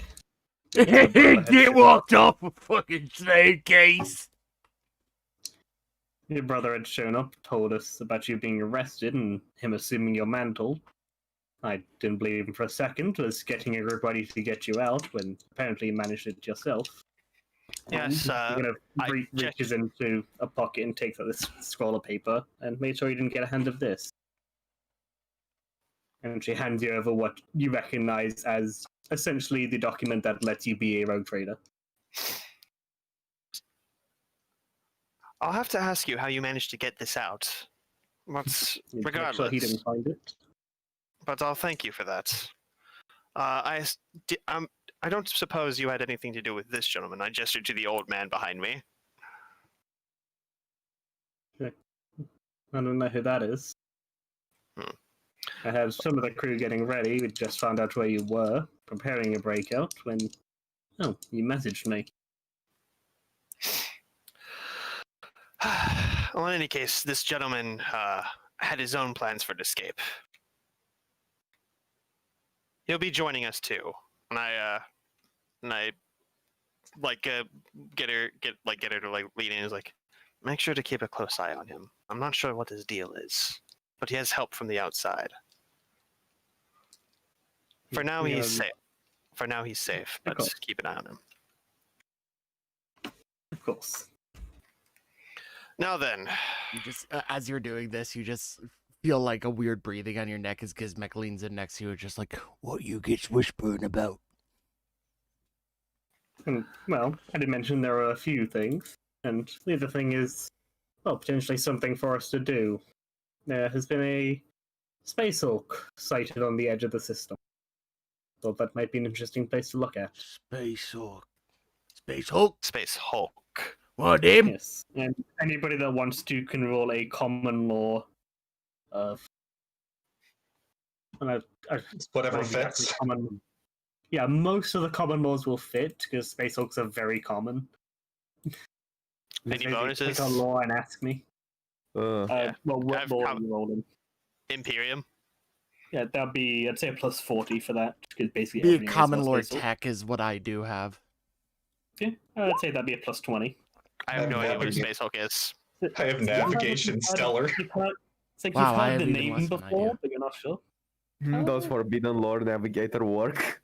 Get walked off a fucking slave case. Your brother had shown up, told us about you being arrested, and him assuming your mantle. I didn't believe him for a second, was getting a group ready to get you out, when apparently you managed it yourself. Yes, He kind of I reaches into a pocket and takes out this scroll of paper and made sure you didn't get a hand of this. And she hands you over what you recognize as essentially the document that lets you be a rogue trader. I'll have to ask you how you managed to get this out. What's Make regardless? sure he didn't find it. But I'll thank you for that. I don't suppose you had anything to do with this gentleman. I gestured to the old man behind me. I don't know who that is. I have some of the crew getting ready. We just found out where you were, preparing a breakout, when... Oh, you messaged me. Well, in any case, this gentleman had his own plans for an escape. He'll be joining us too, and I get her to like lean in. Is like, make sure to keep a close eye on him. I'm not sure what his deal is, but he has help from the outside. For now, he's safe. For now, he's safe, but keep an eye on him. Of course. Now then, You just, as you're doing this, you just feel like a weird breathing on your neck as Gizmek leans in next to you, just like, what you get whispering about? And, well, I did mention there are a few things, and the other thing is, well, potentially something for us to do. There has been a Space Hulk sighted on the edge of the system. Thought that might be an interesting place to look at. Space Hulk. Space Hulk? Space Hulk. What, him? Yes, and anybody that wants to can roll a common law of... Whatever fits. Yeah, most of the common laws will fit, because Space Hulks are very common. Any bonuses? Click on law and ask me. Yeah. Well, what I've law are you rolling? Imperium. Yeah, that'd be, I'd say a plus 40 for that, because basically Be a everything is common about lore Space Hulk. tech is what I do have. Yeah, I'd say that'd be a plus 20. I have no idea what a navigate- Space Hulk is. I have navigation stellar. It's like Wow, you've I heard have the even name less of an before, idea. but you're not sure. Does Forbidden Lore Navigator work?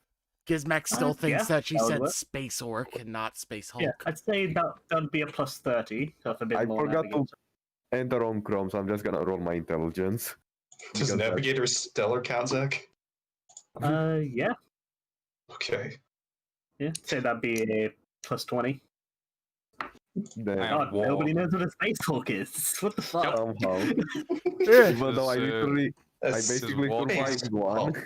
Gizmek still thinks yeah, that she that would said work. Space Orc and not Space Hulk. Yeah, I'd say that'd be a plus 30. So a bit I more forgot to navigator. enter on Chrome, so I'm just gonna roll my intelligence. Does Because that- Navigator stellar count, Zach? Yeah, Okay. I'd say that'd be a plus 20. Then God, nobody knows what a Space Hulk is. What the fuck? somehow, Yeah. even though I literally, I basically survived one.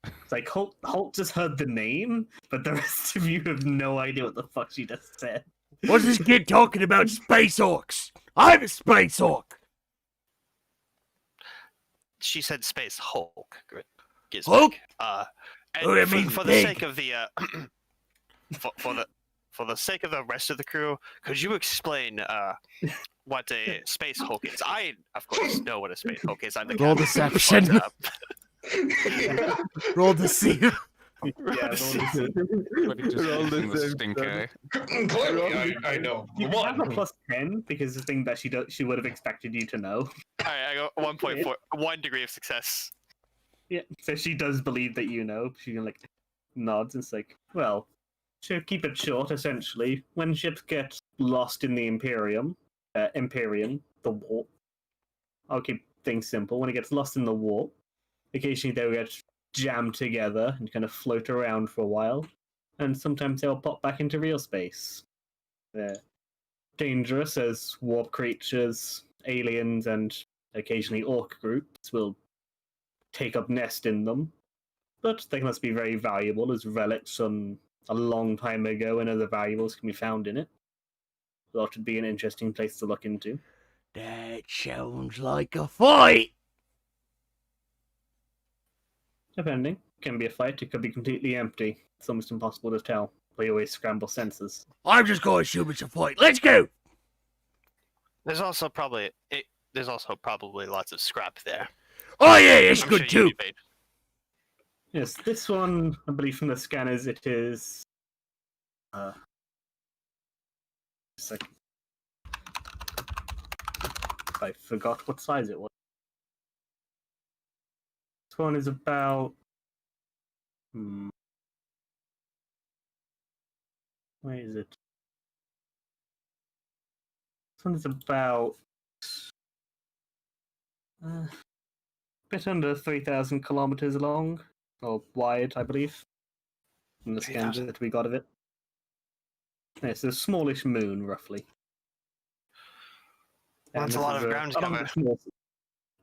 It's like Hulk just heard the name, but the rest of you have no idea what the fuck she just said. What's this kid talking about Space Orcs? I'm a Space Orc! She said Space Hulk. Gizmek. Hulk? And Oh, that means for the big. sake of the for the sake of the rest of the crew, could you explain what a Space Hulk is? I, of course, know what a Space Hulk is. I'm the Roll captain, deception. but, Yeah. Roll to see. Yeah, roll to see. But it just Roll gives the him the same stink stab. eye. Clearly, I know. You can have a One. plus 10 because the thing that she would have expected you to know. All right, I go 1.4, 1 degree of success. Yeah, so she does believe that you know. She like nods and it's like, well, to keep it short, essentially, when ships get lost in the Imperium, the warp. I'll keep things simple. When it gets lost in the warp, occasionally they'll get jammed together and kind of float around for a while, and sometimes they'll pop back into real space. They're dangerous as warp creatures, aliens, and occasionally orc groups will take up nest in them, but they can also be very valuable as relics from a long time ago, and other valuables can be found in it. That would be an interesting place to look into. That sounds like a fight. Depending. It can be a fight, it could be completely empty. It's almost impossible to tell. We always scramble senses. I'm just going to assume it's a fight. Let's go. There's also probably lots of scrap there. Oh yeah, it's I'm good sure you'd too. be paid. Yes, this one, I believe from the scanners, it is. Second. I forgot what size it was. This one is about. Where is it? This one is about. A bit under 3,000 kilometers long, or wide, I believe. From the scans 3,000. that we got of it. It's a smallish moon, roughly. Well, that's a this lot is of ground to along cover. the small-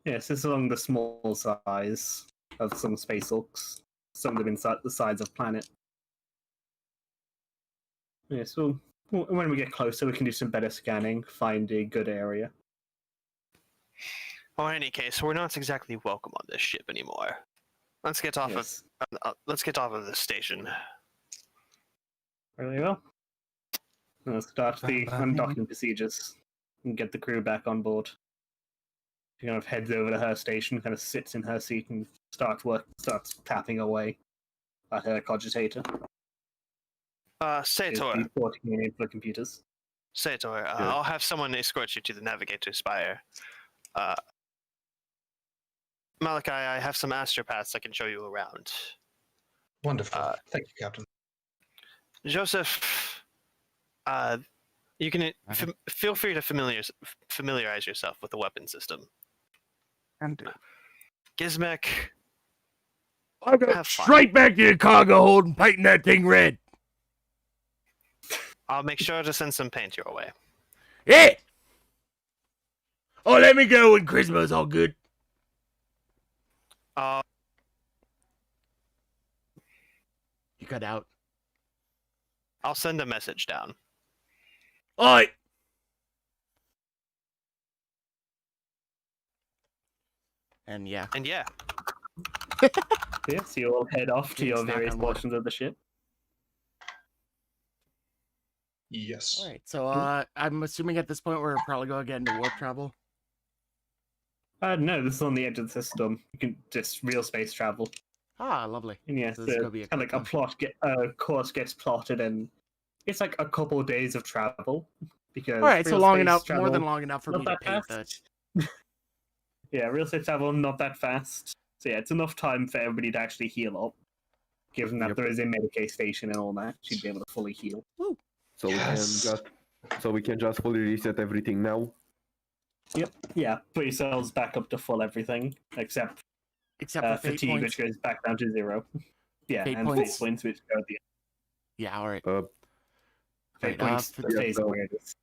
Yes, this is along the small size of some space hulks. Some of them inside the size of planet. Yes, so when we get closer, we can do some better scanning, find a good area. Well, in any case, we're not exactly welcome on this ship anymore. Let's get off Yes, of this station. very well. Let's start the undocking procedures and get the crew back on board. She kind of heads over to her station, kind of sits in her seat, and starts tapping away at her cogitator. Sator, Porting it into the computers. Sator, I'll have someone escort you to the navigator spire. Malachi, I have some astropaths I can show you around. Wonderful. Thank you, Captain. Joseph, you can feel free to familiarize yourself with the weapon system. And Gizmek, I'm going Have fun. straight back to the cargo hold and painting that thing red. I'll make sure to send some paint your way. Yeah. Oh, let me go when Christmas all good. You cut out. I'll send a message down. Alright. And yeah. And yeah, Yeah, so you all head off to Getting your snack various on wood. portions of the ship. Yes. Alright, so I'm assuming at this point we're probably going to get into warp travel. No, this is on the edge of the system. You can just real space travel. Ah, lovely. And yes, So this is gonna be a kind of quick like a course gets plotted, and it's like a couple of days of travel. Because Alright, so real long space enough, travel, more than long enough for not me to that paint fast. the... Yeah, real space travel not that fast. So yeah, it's enough time for everybody to actually heal up. Given that Yep. there is a Medicaid station and all that, she'd be able to fully heal. So Yes. we can just fully reset everything now. Yep. Yeah, put yourselves back up to full everything, except Except for fate fatigue, points. which goes back down to 0. Yeah, Fate and points. fate points, which go at the Yeah, alright. fate Right, points. for- Stays so- where it is.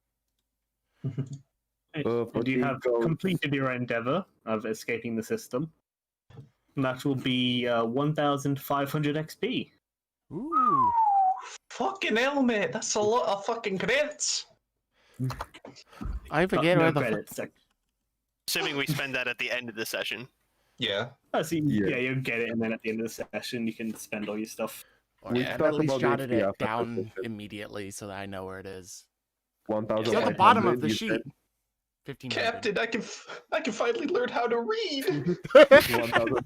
Right, for and you have fatigue goes- completed your endeavor of escaping the system. And that will be 1,500 XP. Ooh. Fucking hell, mate. That's a lot of fucking credits. I forget no where the credits. assuming we spend that at the end of the session. Yeah. Oh, so Yeah. yeah, you'll get it, and then at the end of the session, you can spend all your stuff. We I've talk at least about the jotted XP it after the down session. immediately so that I know where it is. 1,500. It's at the bottom of the you sheet. said 1,500. Captain, I can finally learn how to read. 1,000.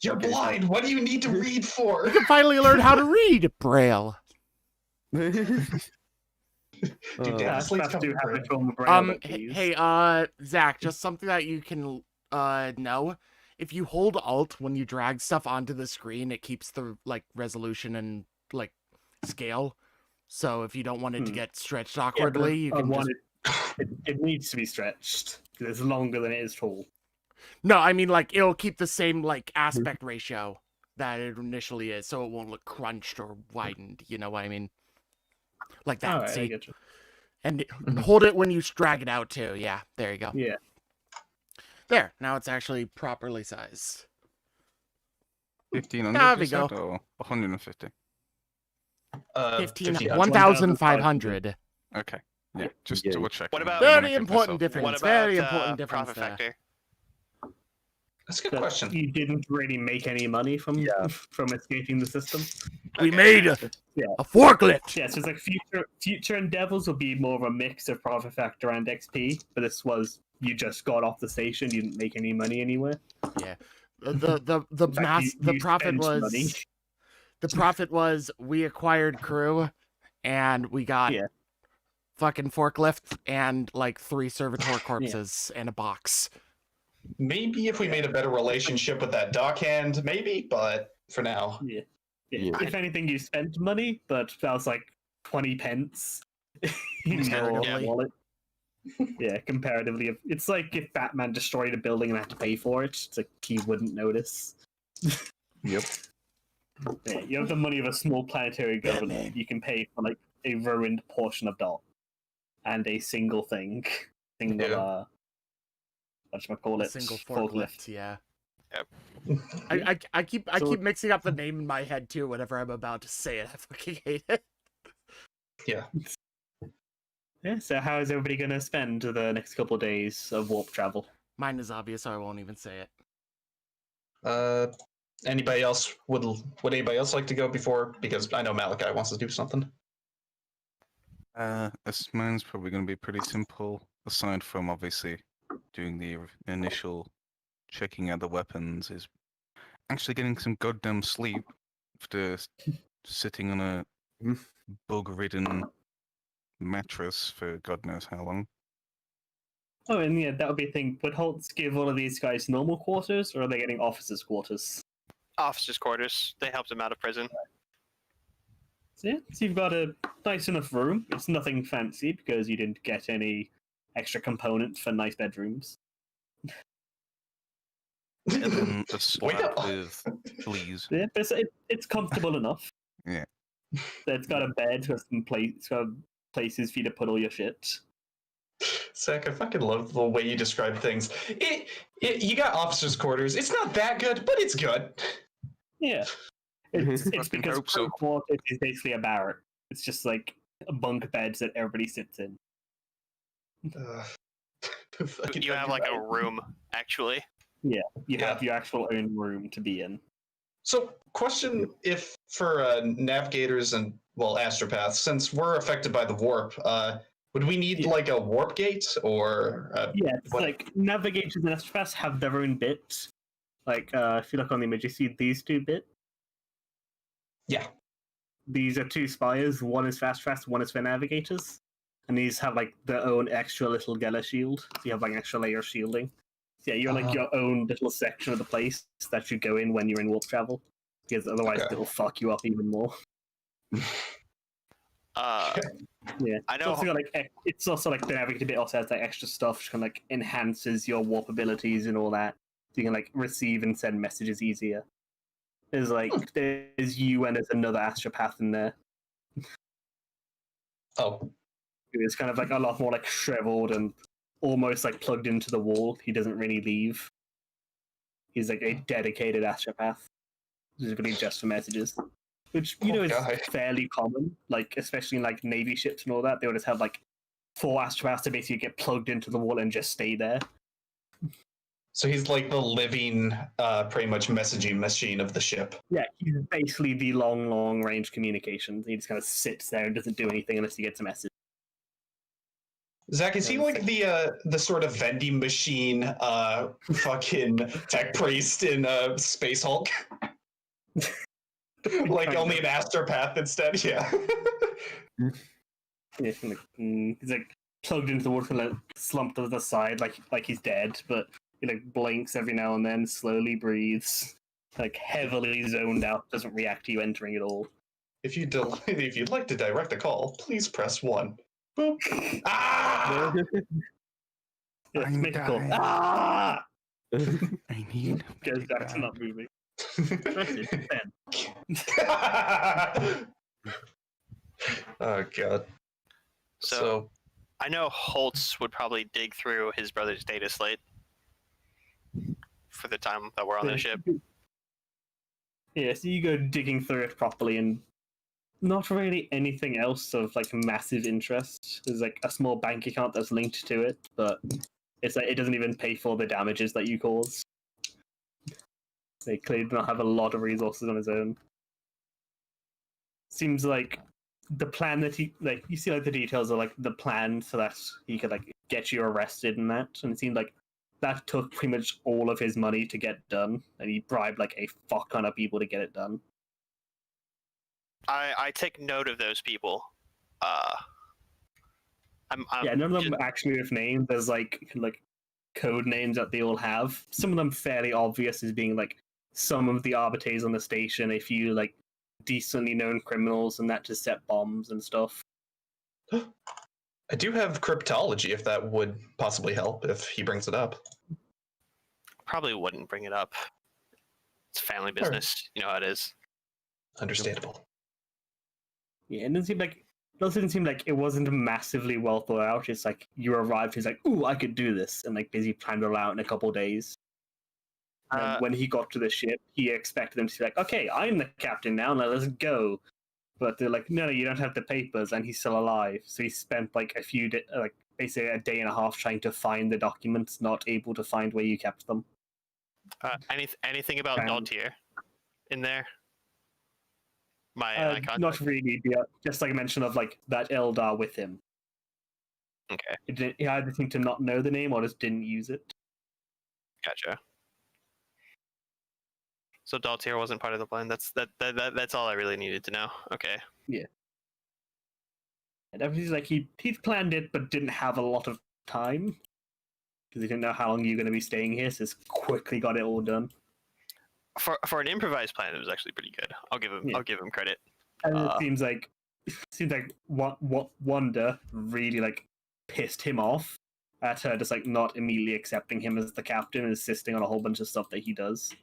You're Okay, so- blind. What do you need to read for? You can finally learn how to read Braille. Dude, Yeah, Slate's Astropaths do coming have for its own braille that they Hey, use. Zach, just something that you can know. If you hold Alt when you drag stuff onto the screen, it keeps the like resolution and like scale. So if you don't want it to get stretched awkwardly, you I can want just... it needs to be stretched because it's longer than it is tall. No, I mean like it'll keep the same like aspect ratio that it initially is, so it won't look crunched or widened. You know what I mean? Like that. Alright, I See, get you. and hold it when you drag it out too. Yeah, there you go. Yeah. There. Now it's actually properly sized. 1500 There you we said, go. or 150? 1500. 1,500. Okay. Yeah, just Yeah. double check. What about- Very important difference. What about Very important difference profit there. factor? That's a good That question. You didn't really make any money from from escaping the system. We Okay. made a forklift. Yeah, so it's like future endeavors will be more of a mix of profit factor and XP, but this was you just got off the station, you didn't make any money anywhere. Yeah. The In fact, you profit spent was money. the profit was we acquired crew and we got Yeah. fucking forklift and like 3 servitor corpses and a box. Maybe if we made a better relationship with that dockhand, maybe, but for now. Yeah. Yeah. If anything, you spent money, but that was like 20 pence in your Comparatively. wallet. Yeah, comparatively. It's like if Batman destroyed a building and had to pay for it, it's like he wouldn't notice. Yep. Yeah, you have the money of a small planetary government. Batman. You can pay for like a ruined portion of dot and a single thing. Single, Yeah. whatchamacallit? A single forklift, yeah. Yep. I keep So- mixing up the name in my head too whenever I'm about to say it. I fucking hate it. Yeah. Yeah, so how is everybody going to spend the next couple of days of warp travel? Mine is obvious, so I won't even say it. Anybody else would anybody else like to go before? Because I know Malachi wants to do something. Mine's probably going to be pretty simple, aside from obviously doing the initial checking out the weapons, is actually getting some goddamn sleep after sitting on a bug-ridden mattress for God knows how long. Oh, and yeah, that would be a thing. Would Holtz give all of these guys normal quarters, or are they getting officers' quarters? Officers' quarters. They helped him out of prison. So yeah, so you've got a nice enough room. It's nothing fancy because you didn't get any extra components for nice bedrooms. And then a Wait slab up. with fleas. Yeah, but it's comfortable enough. Yeah. It's got a bed with some it's got places for you to put all your shit. Zach, I fucking love the way you describe things. You got officers' quarters. It's not that good, but it's good. Yeah. It's Fucking because hope so. crew quarters is basically a barrack. It's just like a bunk beds that everybody sits in. Fucking You have like a room, actually. You Yeah. have your actual own room to be in. So, question: if for navigators and astropaths, since we're affected by the warp, would we need Yeah. like a warp gate or? Yeah, it's what- like navigators and astropaths have their own bits. Like if you look on the image, you see these two bits. Yeah. These are 2 spires. One is for astropaths, one is for navigators. And these have like their own extra little Geller shield. So you have like an extra layer of shielding. So, yeah, you're like your own little section of the place that you go in when you're in warp travel. Because otherwise Okay. it'll fuck you up even more. Yeah. I It's know. also got, like it's also like the navigator bit also has like extra stuff which kind of like enhances your warp abilities and all that. So you can like receive and send messages easier. There's like there's you and there's another astropath in there. Oh, It's kind of like a lot more like shriveled and almost like plugged into the wall. He doesn't really leave. He's like a dedicated astropath. He's really just for messages. Which, you know, is guy. fairly common. Like, especially in like Navy ships and all that. They would just have like 4 astropaths to basically get plugged into the wall and just stay there. so he's like the living, pretty much messaging machine of the ship. Yeah, he's basically the long range communications. He just kind of sits there and doesn't do anything unless he gets a message. Zach, is he like the sort of vending machine fucking tech priest in Space Hulk? Like only an astropath instead? Yeah. Yeah, he's like plugged into the water, like slumped to the side, like he's dead, but he like blinks every now and then, slowly breathes, like heavily zoned out, doesn't react to you entering at all. If you'd like to direct a call, please press 1. Boop. Ah! Yeah, I'm make a call. dying. Ah! I need. Goes back to not moving. Message sent. Oh god. So I know Holtz would probably dig through his brother's data slate for the time that we're on the ship. Yeah, so you go digging through it properly, and not really anything else of like massive interest. There's like a small bank account that's linked to it, but it's like it doesn't even pay for the damages that you cause. They clearly do not have a lot of resources on his own. Seems like the plan that he like you see like the details of like the plan so that he could like get you arrested and that, and it seemed like that took pretty much all of his money to get done, and he bribed like a fuck ton of people to get it done. I take note of those people. I'm Yeah, none of them actually with names. There's like code names that they all have. Some of them fairly obvious as being like some of the arbiters on the station, a few like decently known criminals, and that to set bombs and stuff. I do have cryptology if that would possibly help if he brings it up. probably wouldn't bring it up. It's family business. You know how it is. Understandable. Yeah, it doesn't seem like it wasn't massively well thought out. It's like you arrived, he's like, "Ooh, I could do this," and like busy planned it out in a couple days. And when he got to the ship, he expected them to be like, "Okay, I'm the captain now, now let's go." But they're like, "No, you don't have the papers," and he's still alive. So he spent like basically a day and a half trying to find the documents, not able to find where you kept them. Anything about Daltier in there? My contact? Not really, just like a mention of like that Eldar with him. Okay, He either seemed to not know the name or just didn't use it. gotcha. So Daltier wasn't part of the plan. That's all I really needed to know. Okay. And everything's like he planned it, but didn't have a lot of time because he didn't know how long you're going to be staying here. So just quickly got it all done. For an improvised plan, it was actually pretty good. I'll give him credit. And it seems like what Wanda really like pissed him off at her just like not immediately accepting him as the captain and insisting on a whole bunch of stuff that he does.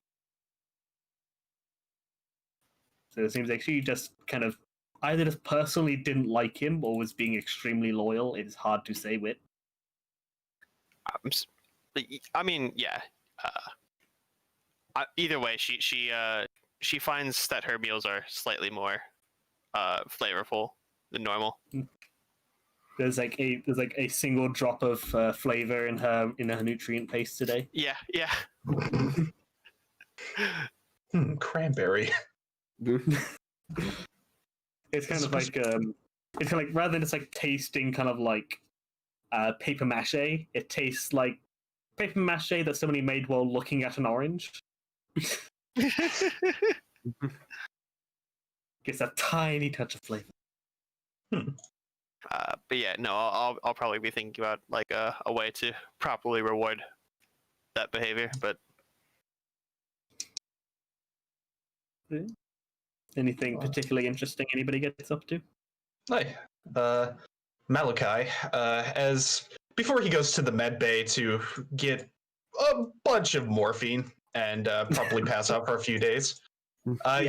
So it seems like she just kind of either just personally didn't like him or was being extremely loyal. It's hard to say which. I mean, yeah. Either way, she finds that her meals are slightly more flavorful than normal. There's like a single drop of flavor in her nutrient paste today. Yeah. Cranberry. It's kind of like rather than just like tasting kind of like paper mache, it tastes like paper mache that somebody made while looking at an orange. Gets a tiny touch of flavor. But yeah, no, I'll probably be thinking about like a way to properly reward that behavior. But anything particularly interesting anybody gets up to? Hi. Malachi, as before he goes to the med bay to get a bunch of morphine and probably pass out for a few days.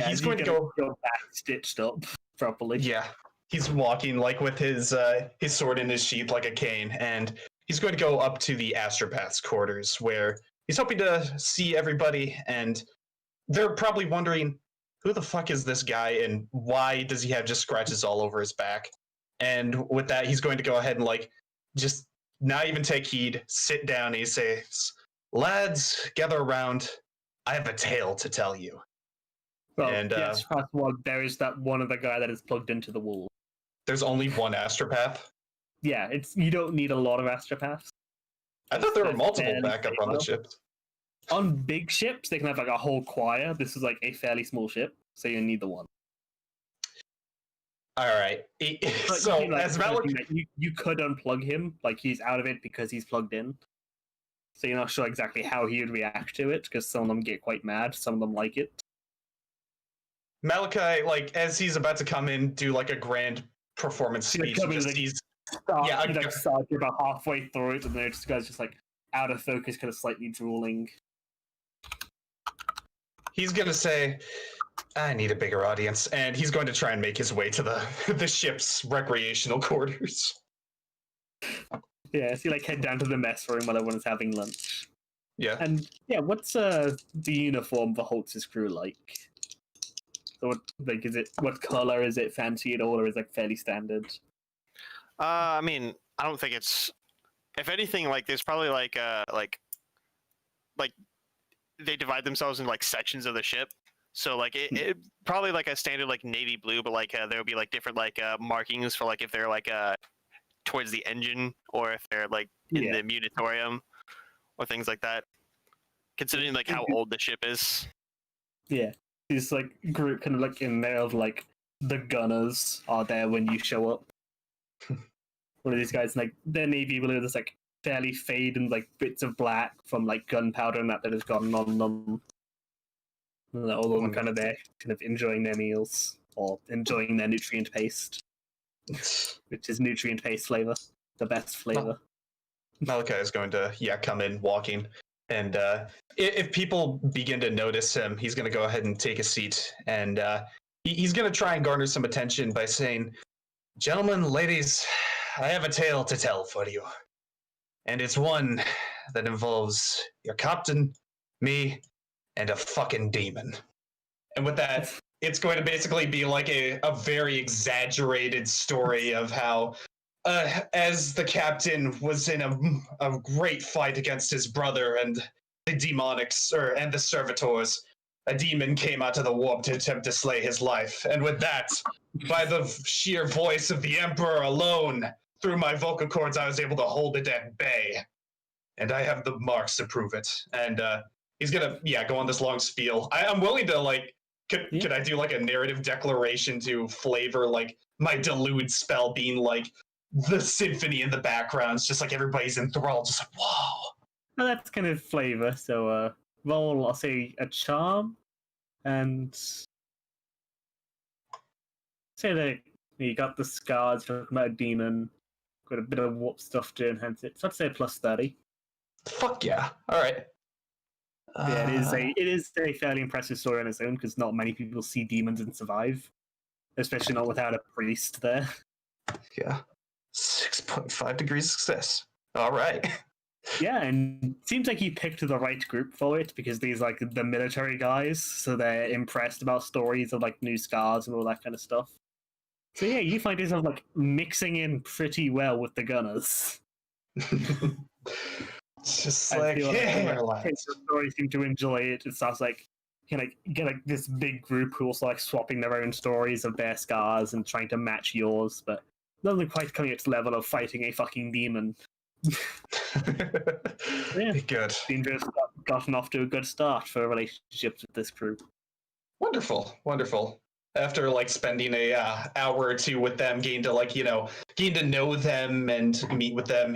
He's going to go back stitched up properly. Yeah, he's walking like with his sword in his sheath like a cane, and he's going to go up to the astropath's quarters where he's hoping to see everybody, and they're probably wondering, who the fuck is this guy and why does he have just scratches all over his back? And with that, he's going to go ahead and like just not even take heed, sit down, and he says, "Lads, gather around. I have a tale to tell you." Well, and yes, first of all, there is that one other guy that is plugged into the wall. There's only one astropath. yeah, you don't need a lot of astropaths. I thought there were That's multiple fairly backup on the stable. ships. On big ships, they can have like a whole choir. This is like a fairly small ship, so you need the one. All right. But So you, like, as the kind of Malik, thing that you could unplug him, like he's out of it because he's plugged in. So you're not sure exactly how he would react to it, because some of them get quite mad, some of them like it. Malachi, like as he's about to come in, do like a grand performance He's, like, speech. coming, Just like, he's Yeah, I he like got- starts about halfway through it, and then this guy's just like out of focus, kind of slightly drooling. he's gonna say, "I need a bigger audience," and he's going to try and make his way to the the ship's recreational quarters. Yeah, so you like head down to the mess room while everyone's having lunch. Yeah. And yeah, what's the uniform for Holtz's crew like? So what like is it? What color is it? Fancy at all, or is it like fairly standard? I mean, I don't think it's. If anything, like there's probably like they divide themselves into like sections of the ship. So like it probably like a standard like navy blue, but like there would be like different like markings for like if they're like towards the engine or if they're like in Yeah. the munitorium or things like that. Considering like how old the ship is. Yeah, this like group kind of like in there of like the gunners are there when you show up. One of these guys, like they're navy blue, there's like fairly fade and like bits of black from like gunpowder and that has gotten on them. And all of them kind of there, kind of enjoying their meals or enjoying their nutrient paste, which is nutrient paste flavor, the best flavor. Malachi is going to come in walking, and if people begin to notice him, he's going to go ahead and take a seat, and he's going to try and garner some attention by saying, "Gentlemen, ladies, I have a tale to tell for you, and it's one that involves your captain, me, and a fucking demon." And with that, it's going to basically be like a very exaggerated story of how as the captain was in a great fight against his brother and the demonics, and the servitors, a demon came out of the warp to attempt to slay his life. And with that, by the sheer voice of the Emperor alone, through my vocal cords, I was able to hold it at bay. And I have the marks to prove it. And he's gonna, go on this long spiel. I'm willing to, like, could I do, like, a narrative declaration to flavor, like, my delude spell being, like, the symphony in the background. It's just like everybody's enthralled, just like, whoa. Well, that's kind of flavor. So roll, I'll say a charm, and say that you got the scars, talking about a demon, got a bit of warp stuff to enhance it. So I'd say plus 30. Fuck yeah. All right. Yeah, it is a fairly impressive story on its own because not many people see demons and survive, especially not without a priest there. Yeah. 6.5 degrees of success. All right. Yeah, and it seems like he picked the right group for it because these like the military guys, so they're impressed about stories of like new scars and all that kind of stuff. So yeah, you find yourself like mixing in pretty well with the gunners. It's just I like, feel yeah, like lads. the story seem to enjoy it. It sounds like you know, get like this big group who also like swapping their own stories of their scars and trying to match yours, but nothing quite coming at the level of fighting a fucking demon. Yeah. Good. Seems to have gotten off to a good start for relationships with this crew. Wonderful. Wonderful. After like spending a hour or two with them, getting to know them and meet with them,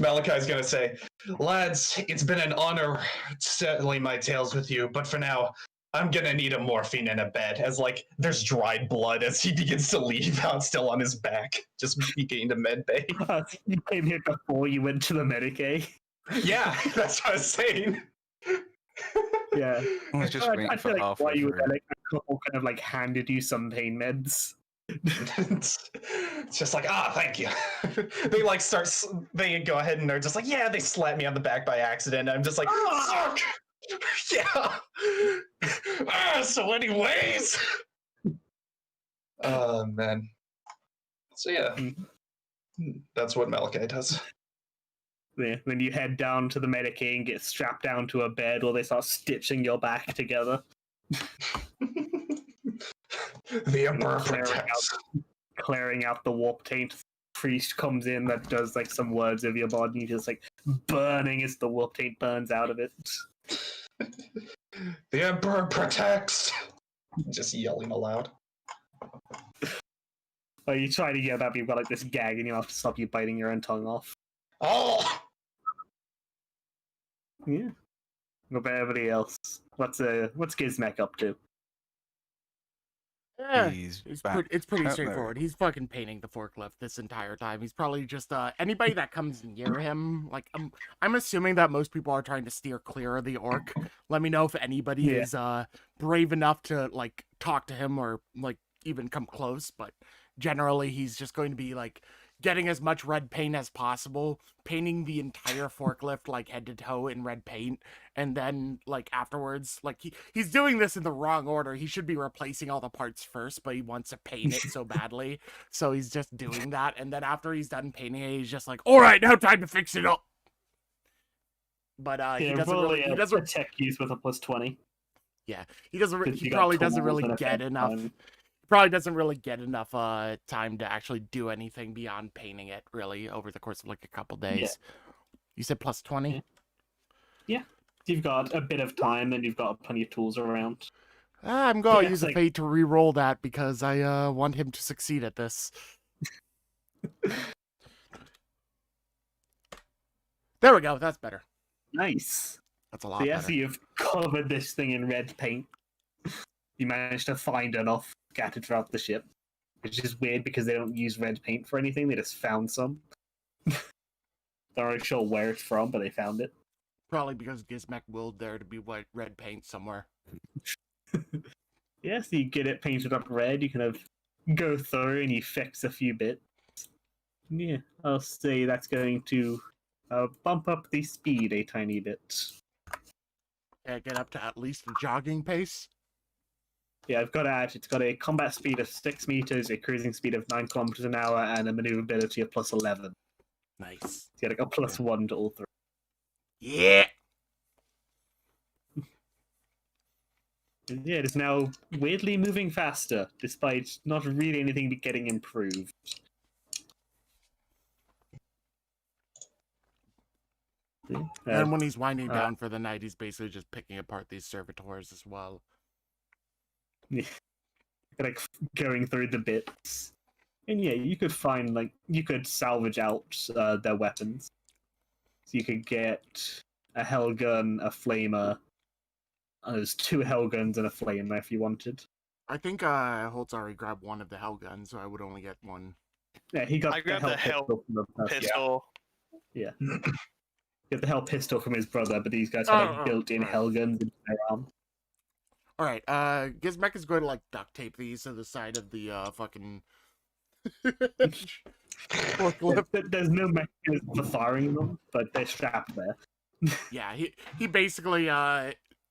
Malachi's gonna say, "Lads, it's been an honor settling my tales with you, but for now, I'm gonna need a morphine and a bed." As like there's dried blood as he begins to leave out, still on his back, just beginning to med bay. You came here before you went to the Medicaid. Yeah, that's what I was saying. Yeah. Let's just bring I it feel for like halfway while you were through. there, like, a couple kind of like handed you some pain meds. It's just like, thank you. They like they go ahead and they're just like, yeah, they slap me on the back by accident. I'm just like, fuck. Yeah. So anyways. Oh man. So yeah. That's what Malachi does. Yeah, then you head down to the Medicaid and get strapped down to a bed while they start stitching your back together. The Emperor Clearing protects. clearing out the warp taint priest comes in that does like some words of your body, just like burning as the war paint burns out of it. The Emperor protects! Just yelling aloud. Or you try to yell that, but you've got like this gag and you have to stop you biting your own tongue off. Oh! Yeah. What about everybody else? What's Gizmek up to? Yeah, He's it's, back it's pretty out there. straightforward. He's fucking painting the forklift this entire time. He's probably just anybody that comes near him. Like I'm assuming that most people are trying to steer clear of the orc. Let me know if anybody is brave enough to like talk to him or like even come close. But generally, he's just going to be like getting as much red paint as possible, painting the entire forklift like head to toe in red paint, and then like afterwards, like he's doing this in the wrong order. He should be replacing all the parts first, but he wants to paint it so badly, so he's just doing that. And then after he's done painting it, he's just like, "All right, now time to fix it up." But he doesn't really. He doesn't tech use with a +20. Yeah, he doesn't. He probably doesn't really get enough. Probably doesn't really get enough time to actually do anything beyond painting it, really, over the course of like a couple days. Yeah. You said +20? Yeah. You've got a bit of time and you've got plenty of tools around. I'm going to use a fate to re-roll that because I want him to succeed at this. There we go. That's better. Nice. That's a lot better. So you've covered this thing in red paint. You managed to find enough scattered throughout the ship, which is weird because they don't use red paint for anything. They just found some. They're not really sure where it's from, but they found it. Probably because Gizmek willed there to be white red paint somewhere. Yeah, so you get it painted up red. You kind of go through and you fix a few bits. Yeah, I'll say that's going to bump up the speed a tiny bit. Yeah, get up to at least a jogging pace. Yeah, I've got to add, it's got a combat speed of 6 meters, a cruising speed of 9 kilometers an hour, and a maneuverability of +11. Nice. So you got like a +1 to all three. Yeah! Yeah, it is now weirdly moving faster, despite not really anything getting improved. And when he's winding down for the night, he's basically just picking apart these servitors as well. Yeah. Like going through the bits. And yeah, you could find, like, you could salvage out their weapons. So you could get a hellgun, a flamer. There's 2 hellguns and a flamer if you wanted. I think Holtz already grabbed one of the hellguns, so I would only get one. Yeah, he got I grabbed the hell pistol. Yeah. Get the hell pistol from his brother, but these guys have like built-in hellguns in their arm. All right, Gizmek is going to like duct tape these to the side of the fucking forklift. There's no mechanism for firing them, but they're strapped there. Yeah, he basically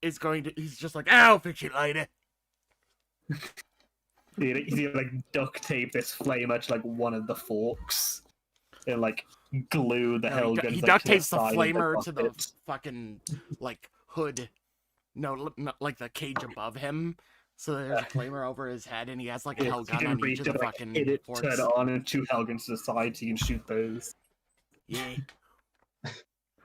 is going to. He's just like, "I'll fix it later." You like duct tape this flamer to like one of the forks, and like glue the hellguns. He like, duct to tapes the side of flamer to the bucket. fucking like hood. No, like the cage above him. So there's a flamer over his head, and he has like a hellgun on each of the fucking hit it, forks. turn it on, and 2 hellguns to the side, so you can shoot those. Yeah.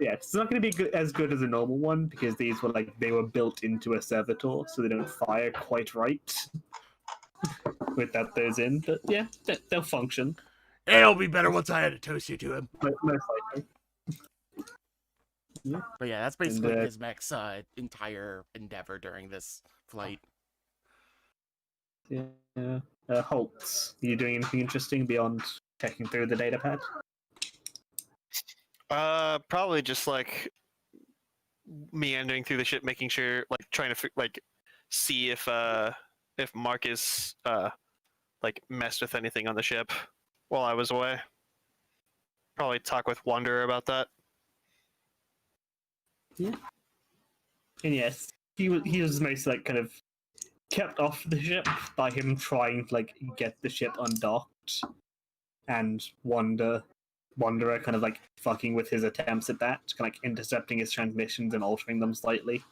Yeah, it's not going to be as good as a normal one because these were like they were built into a servitor, so they don't fire quite right without those in. But yeah, they'll function. It'll be better once I add a toast to him. But most likely. Yeah. But yeah, that's basically Gizmek's entire endeavor during this flight. Yeah. Holtz, are you doing anything interesting beyond checking through the data pad? Probably just like meandering through the ship, making sure, like trying to like see if Marcus like messed with anything on the ship while I was away. Probably talk with Wanderer about that. Yeah. And yes, he was mostly like kind of kept off the ship by him trying to like get the ship undocked, and Wanderer kind of like fucking with his attempts at that, kind of like intercepting his transmissions and altering them slightly.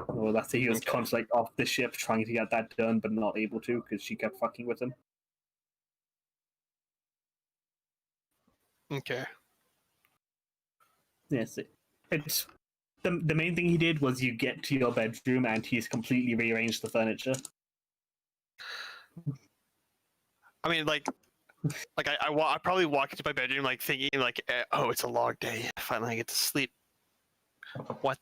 Well, that's it. He was constantly like, off the ship trying to get that done, but not able to because she kept fucking with him. Okay. Yes, it's the main thing he did was you get to your bedroom and he's completely rearranged the furniture. I mean, I probably walk into my bedroom like thinking oh, it's a long day. Finally, I get to sleep. What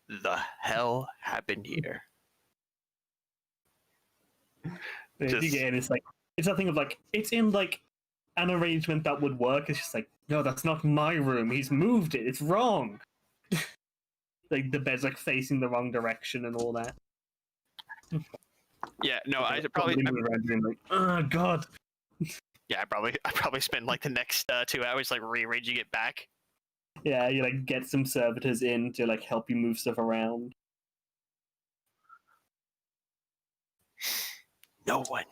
the hell happened here? If you get in, it's a thing of it's in an arrangement that would work. It's just no, that's not my room. He's moved it. It's wrong. The bed's facing the wrong direction and all that. Yeah, no, I oh god. Yeah, I probably spend the next 2 hours rearranging it back. Yeah, you get some servitors in to help you move stuff around. No one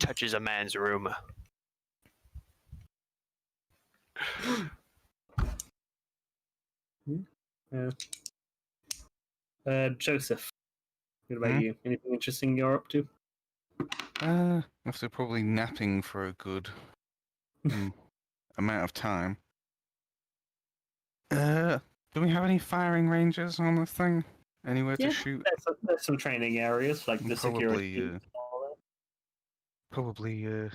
touches a man's room. Yeah. Joseph, what about you? Anything interesting you're up to? After probably napping for a good amount of time. Do we have any firing ranges on the thing? Anywhere to shoot? There's some training areas the security. Probably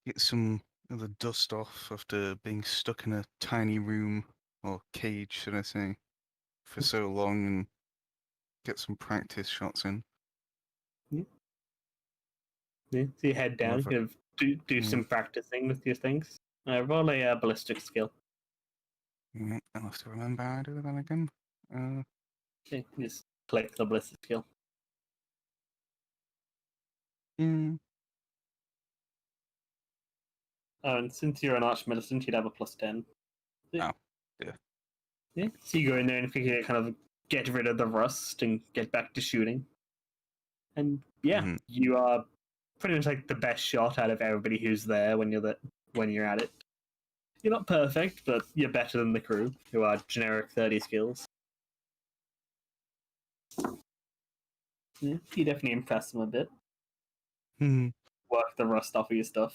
get some of the dust off after being stuck in a tiny room or cage, should I say, for so long, and get some practice shots in. Yeah, so you head down, do some practicing with your things. Roll a ballistic skill. I'll have to remember how to do that again. Okay, just click the ballistic skill. Yeah. Oh, and since you're an archmilitant, you'd have a +10. Oh, yeah. Yeah, so you go in there and figure kind of get rid of the rust and get back to shooting. And yeah, you are pretty much the best shot out of everybody who's there when you're at it. You're not perfect, but you're better than the crew, who are generic 30 skills. Yeah, you definitely impress them a bit. Work the rust off of your stuff.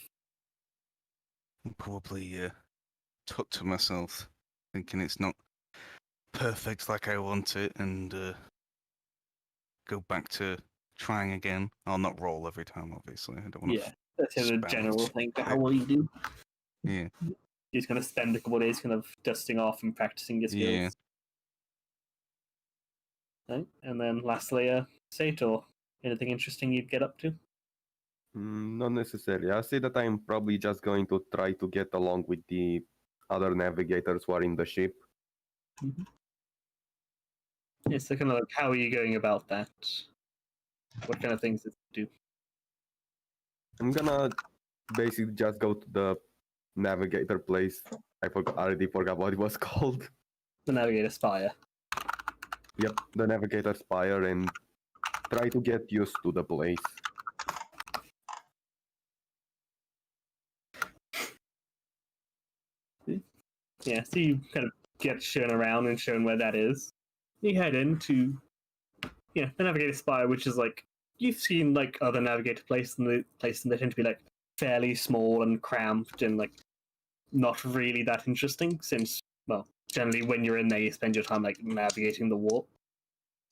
Probably talk to myself, thinking it's not perfect like I want it, and go back to trying again. I'll not roll every time, obviously. I don't want to. Yeah, that's a general thing for how well you do. Yeah. You're just going to spend a couple of days kind of dusting off and practicing your skills. Yeah. Right? And then lastly, Sator, anything interesting you'd get up to? Not necessarily. I say that I'm probably just going to try to get along with the other navigators who are in the ship. Mm-hmm. Yeah, so kind of how are you going about that? What kind of things does it do? I'm gonna basically just go to the navigator place. I already forgot what it was called. The Navigator Spire. Yep, the Navigator Spire, and try to get used to the place. Yeah, so you kind of get shown around and shown where that is. You head into the Navigator Spire, which is you've seen other Navigator places, and they tend to be fairly small and cramped and not really that interesting. Since generally when you're in there, you spend your time navigating the warp.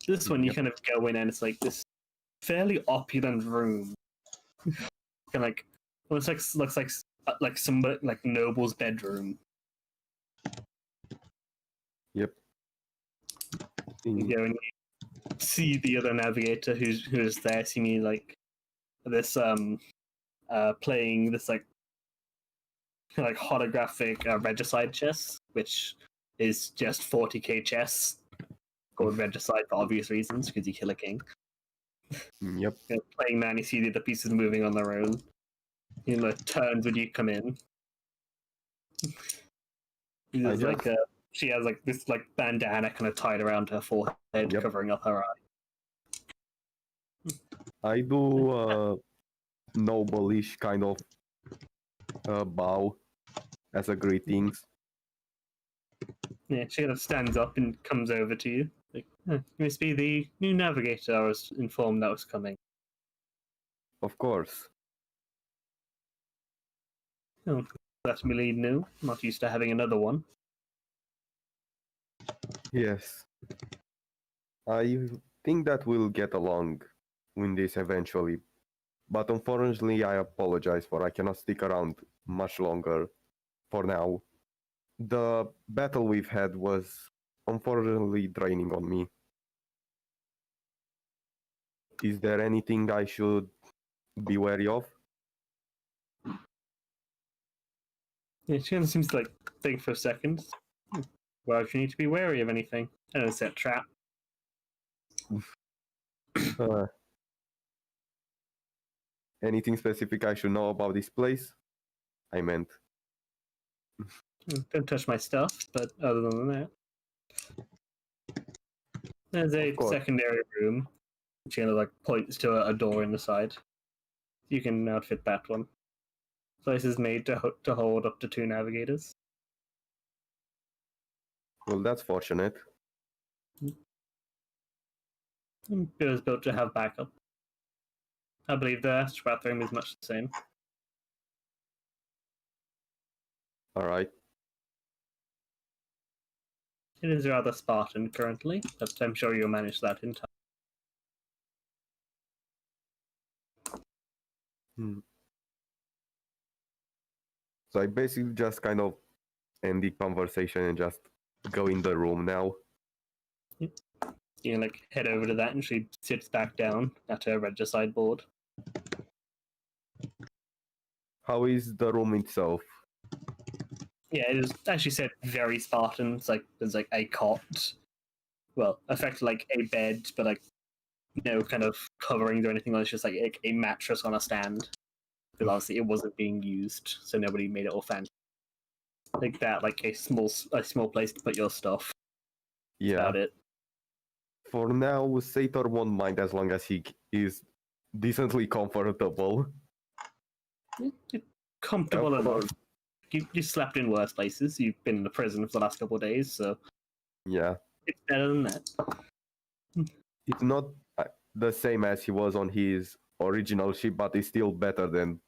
This one you kind of go in and it's this fairly opulent room, kind of looks like some noble's bedroom. Yep. You go and you see the other navigator who's there, seemingly this playing this holographic regicide chess, which is just 40k chess, called regicide for obvious reasons because you kill a king. Yep. Playing man, you see the other pieces moving on their own. Turns when you come in. She has this bandana kind of tied around her forehead, covering up her eye. I do a noble-ish kind of bow as a greetings. Yeah, she kind of stands up and comes over to you. You must be the new navigator I was informed that was coming. Of course. Oh, That's really new. Not used to having another one. Yes. I think that we'll get along with this eventually. But unfortunately, I apologize for I cannot stick around much longer for now. The battle we've had was unfortunately draining on me. Is there anything I should be wary of? Yeah, she kind of seems to like think for a second. Well, if you need to be wary of anything, I don't set trap. Uh, anything specific I should know about this place? I meant. Don't touch my stuff, but other than that, there's a Of course. secondary room. She kind of like points to a door in the side. You can outfit that one. Place is made to hold up to 2 navigators. Well, that's fortunate. It was built to have backup. I believe the strat room is much the same. Alright. It is rather Spartan currently, but I'm sure you'll manage that in time. So I basically just kind of end the conversation and just go in the room now. You can like head over to that, and she sits back down at her regicide board. How is the room itself? Yeah, it is actually said very Spartan. It's like there's like a cot, well, effectively like a bed, but like no kind of coverings or anything. It's just like a mattress on a stand. Because obviously it wasn't being used, so nobody made it all fancy. Like that, like a small place to put your stuff. Yeah. About it. For now, Sator won't mind as long as he is decently comfortable. Comfortable Of course. enough. You slept in worse places. You've been in the prison for the last couple of days, so Yeah. it's better than that. It's not the same as he was on his original ship, but it's still better than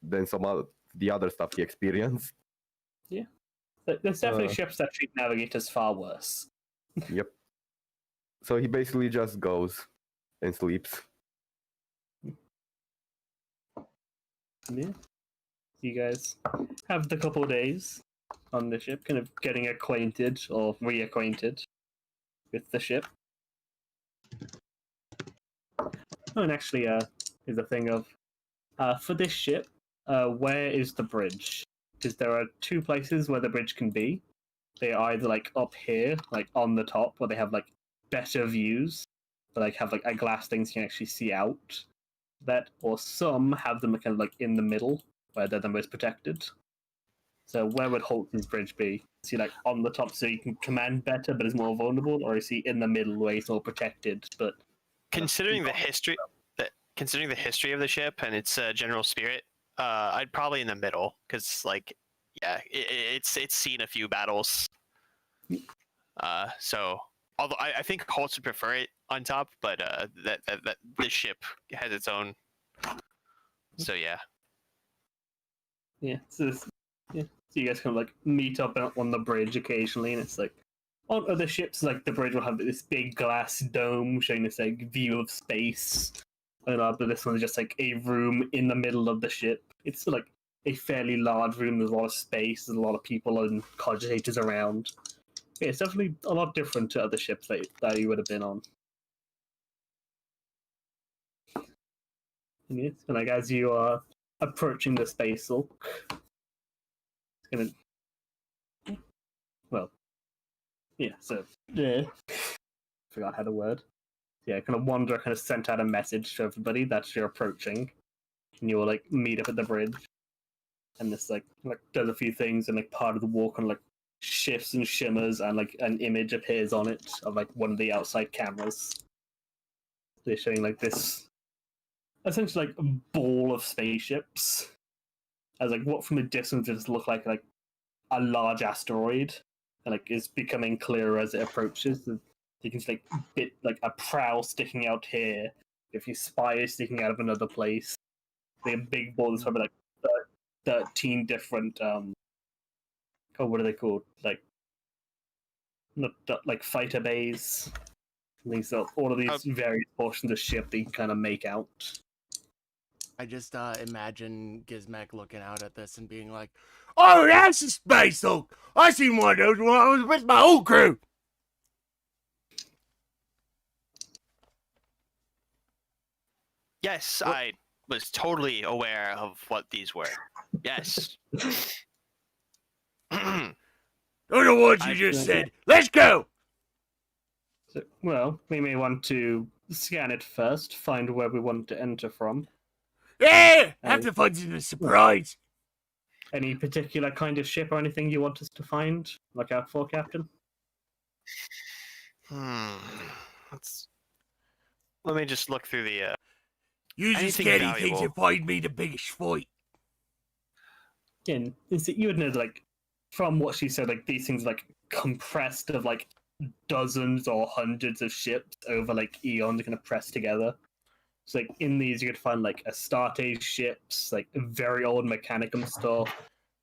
than some of the other stuff he experienced. But there's definitely Uh. ships that treat navigators far worse. Yep. So he basically just goes and sleeps. Yeah. You guys have the couple of days on the ship, kind of getting acquainted or reacquainted with the ship. Oh, and actually, is a thing of for this ship, where is the bridge? Because there are 2 places where the bridge can be. They are either like up here, like on the top, where they have like better views, but like have like a glass thing so you can actually see out. That, or some have them kind of like in the middle, where they're the most protected. So where would Holtz's bridge be? Is he like on the top so you can command better but is more vulnerable, or is he in the middle where he's more protected but Considering the history of the ship and its general spirit, I'd probably in the middle because, like, yeah, it's seen a few battles. So although I think Holtz would prefer it on top, but that this ship has its own. So yeah. yeah. So you guys kind of like meet up on the bridge occasionally, and it's like on other ships, like the bridge will have this big glass dome showing this like view of space, and but this one's just like a room in the middle of the ship. It's like a fairly large room. There's a lot of space. There's a lot of people and cogitators around. Yeah, it's definitely a lot different to other ships that you would have been on. And yeah, so like as you are approaching the space hulk, it's gonna, well, yeah. So yeah, forgot how to word. Yeah, kind of Wanderer kind of sent out a message to everybody that you're approaching, and you'll like meet up at the bridge. And this like does a few things, and like part of the wall kind of like shifts and shimmers, and like an image appears on it of like one of the outside cameras. They're showing like this essentially like a ball of spaceships, as like what from a distance just look like a large asteroid, and like is becoming clearer as it approaches. You can see like a prow sticking out here, a few spires sticking out of another place. Like a big ball that's probably like 13 different what are they called? Like not like fighter bays. These are all of these various portions of ship that you can kind of make out. I just imagine Gizmek looking out at this and being like, "Oh, that's a space Hulk! I seen one of those when I was with my old crew." Yes, I was totally aware of what these were. Yes. Those are what you just said. Let's go. So, well, we may want to scan it first, find where we want to enter from. Yeah, have the fun in the surprise. Any particular kind of ship or anything you want us to find? Look out for, Captain? Let me just look through the. Use your anything scanty things valuable. to find me the biggest fight. Again, you would know, like, from what she said, like, these things, like, compressed of, like, dozens or hundreds of ships over, like, eons kind of pressed together. So, like, in these, you could find, like, Astartes ships, like, very old Mechanicum stuff,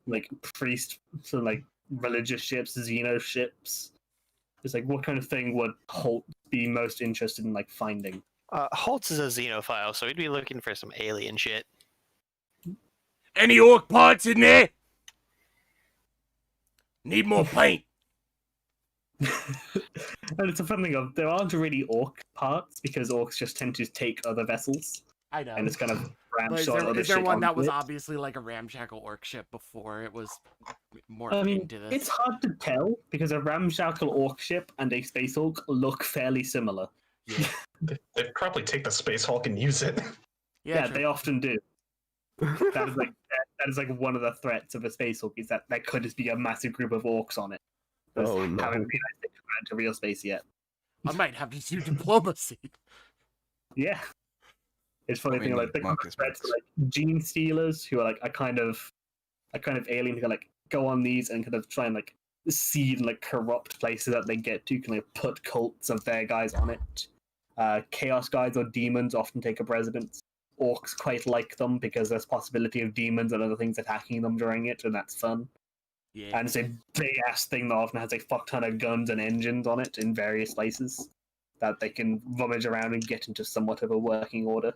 like, priest, so, like, religious ships, Xeno ships. It's like, what kind of thing would Holt be most interested in, like, finding? Holtz is a xenophile, so he'd be looking for some alien shit. Any orc parts in there? Need more paint. And it's a fun thing of, there aren't really orc parts, because orcs just tend to take other vessels, I know. and it's kind of But ramshot other is there shit one that onto was it. obviously like a ramshackle orc ship before it was more I mean, into this? it's hard to tell, because a ramshackle orc ship and a space orc look fairly similar. Yeah, They'd probably take the Space Hulk and use it. Yeah, true. they often do. That is like one of the threats of a space orc, is that there could just be a massive group of orcs on it. Because Oh, no. haven't realized they come into real space yet. I might have to do diplomacy. Yeah. It's funny We thing, like need the kind of Marcus threats are Max. like gene stealers, who are like a kind of alien who can like go on these and kind of try and like seed and like corrupt places that they get to, can like put cults of their guys on it. Chaos guys or demons often take up residence. Orcs quite like them because there's possibility of demons and other things attacking them during it, and that's fun. Yeah. And it's a big ass thing that often has a fuck ton of guns and engines on it in various places that they can rummage around and get into somewhat of a working order.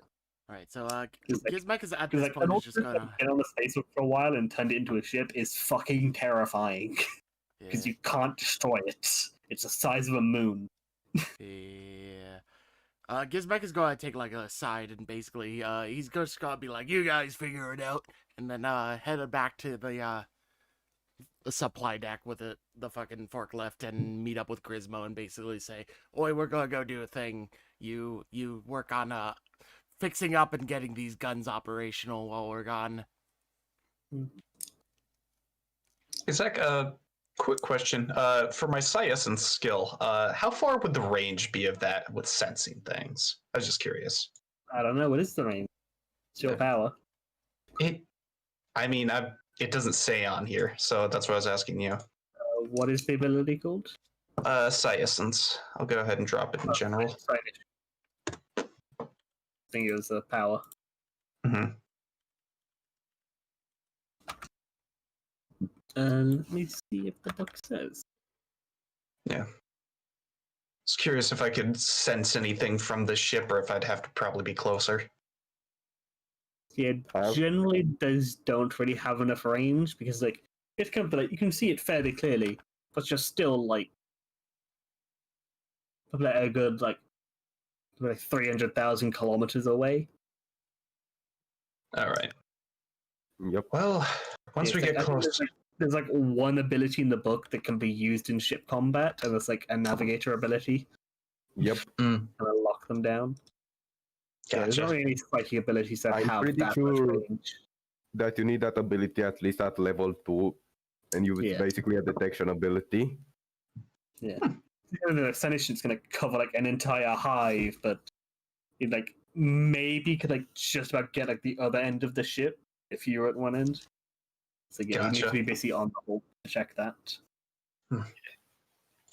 All right, so It's like- Gizmek is at Because this like an point is orc just that gonna. get on the space for a while and turned it into a ship is fucking terrifying because Yeah. you can't destroy it. It's the size of a moon. Yeah. Gizmek is gonna take like a side and basically he's just gonna be like, "You guys figure it out," and then head back to the supply deck with the fucking forklift and meet up with Gizmo and basically say, "Oi, we're gonna go do a thing. You work on fixing up and getting these guns operational while we're gone." Gizmek, quick question. For my psiessence skill, how far would the range be of that with sensing things? I was just curious. I don't know, what is the range? It's your power. It doesn't say on here, so that's what I was asking you. What is the ability called? Psiessence. I'll go ahead and drop it in general. I think it was the power. Mm-hmm. Let me see if the book says. Yeah. Just curious if I could sense anything from the ship or if I'd have to probably be closer. Yeah, generally those don't really have enough range because like it's kind of like you can see it fairly clearly, but you're still like probably a good like 300,000 kilometers away. All right. Yep. Well, once Yeah, we it's get like- I think close. there's like one ability in the book that can be used in ship combat, and it's like a navigator ability. Yep. And lock them down. Yeah, there's not Gotcha. really any psychic abilities that I'm have pretty that much sure- range. That you need that ability at least at level 2, and it's Yeah. basically a detection ability. Yeah. The Ascension's gonna cover like an entire hive, but it like maybe could like just about get like the other end of the ship if you're at one end. So yeah, you need to Gotcha. be basically on the whole to check that.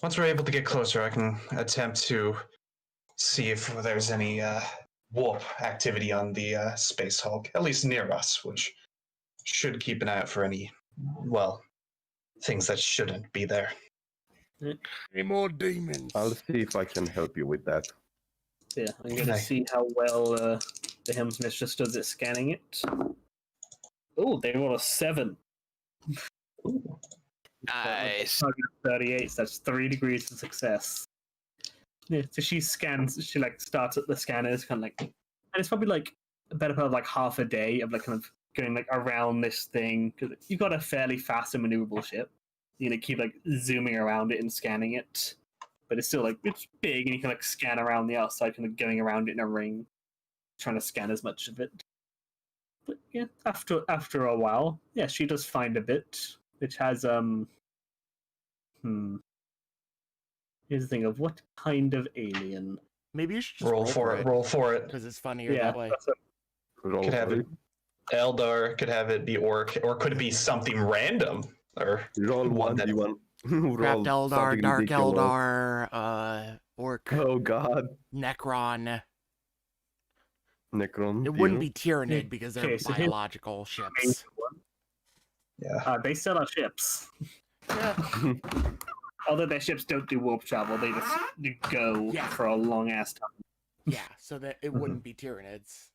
Once we're able to get closer, I can attempt to see if there's any warp activity on the Space Hulk, at least near us, which should keep an eye out for any, well, things that shouldn't be there. Any more demons? I'll see if I can help you with that. Yeah, I'm gonna Aye. see how well the Helm's Mistress does at scanning it. Oh, they roll a 7. Nice. Target of 38, so that's 3 degrees of success. Yeah, so she scans, she like starts at the scanners, kind of like, and it's probably like a better part of like half a day of like kind of going like around this thing, because you've got a fairly fast and maneuverable ship. You're gonna keep like zooming around it and scanning it, but it's still like it's big, and you can like scan around the outside, kind of going around it in a ring, trying to scan as much of it. But yeah, after a while, yeah, she does find a bit, which has Here's the thing of what kind of alien. Maybe you should just Roll for it. Roll for it. because it's funnier Yeah, that way. that's a- Roll Could have for it Eldar. Could have it be Orc, or could it be something random? Or Roll one 1d1. Craft Roll Eldar, something Dark ridiculous. Eldar, Orc, Oh god. Necron. Necron. It wouldn't deal. be Tyranid because they're Okay, so here's- biological ships. yeah. They sell our ships. Yeah. Although their ships don't do warp travel, they just go Yeah. for a long ass time. Yeah, so that it wouldn't be Tyranids.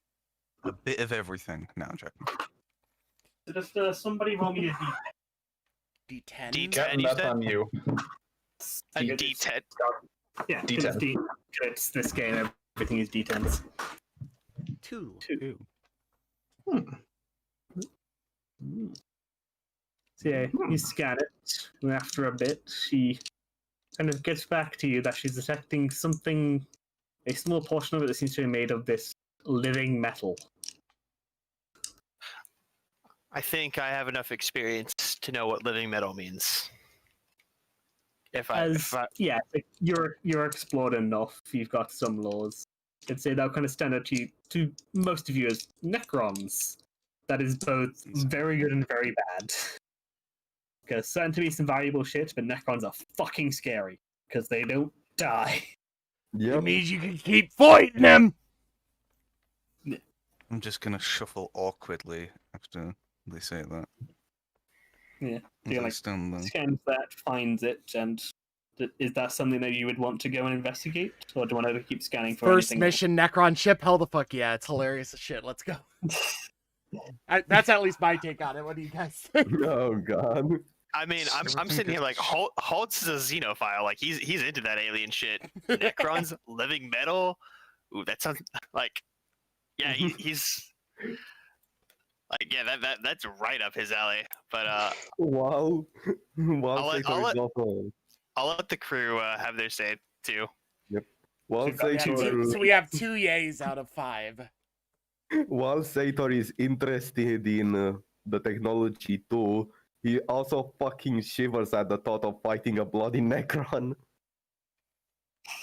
A bit of everything. No, I'm joking. So just somebody roll me a D10. D10. Captain, you that's said? on you. A D10. D10. Yeah, D10. It's this game. Everything is D10s. 2. Two. Hmm. So yeah, you scan it, and after a bit, she kind of gets back to you that she's detecting something, a small portion of it that seems to be made of this living metal. I think I have enough experience to know what living metal means. If I Yeah, like, you're explored enough. You've got some laws. I'd say that'll kind of stand out to most of you as Necrons. That is both very good and very bad. Because certain to be some valuable shit, but Necrons are fucking scary because they don't die. It Yep. means you can keep fighting them! I'm just gonna shuffle awkwardly after they say that. Yeah, As you're I like, stand there. Scans that, finds it, and is that something that you would want to go and investigate, or do you want to keep scanning for First anything mission, Necron ship, hell the fuck yeah, it's hilarious as shit, let's go. That's at least my take on it, what do you guys think? Oh god. I mean, I'm Everything sitting here gets- like Holtz is a xenophile. Like he's into that alien shit. Necrons, living metal. Ooh, that sounds like yeah, he's like yeah, that's right up his alley. But Wow. Wow, I'll let- Sator I'll is let- also. I'll let the crew have their say too. While Yeah, Sator, So we have 2 yays out of 5. while Sator is interested in the technology too, he also fucking shivers at the thought of fighting a bloody Necron.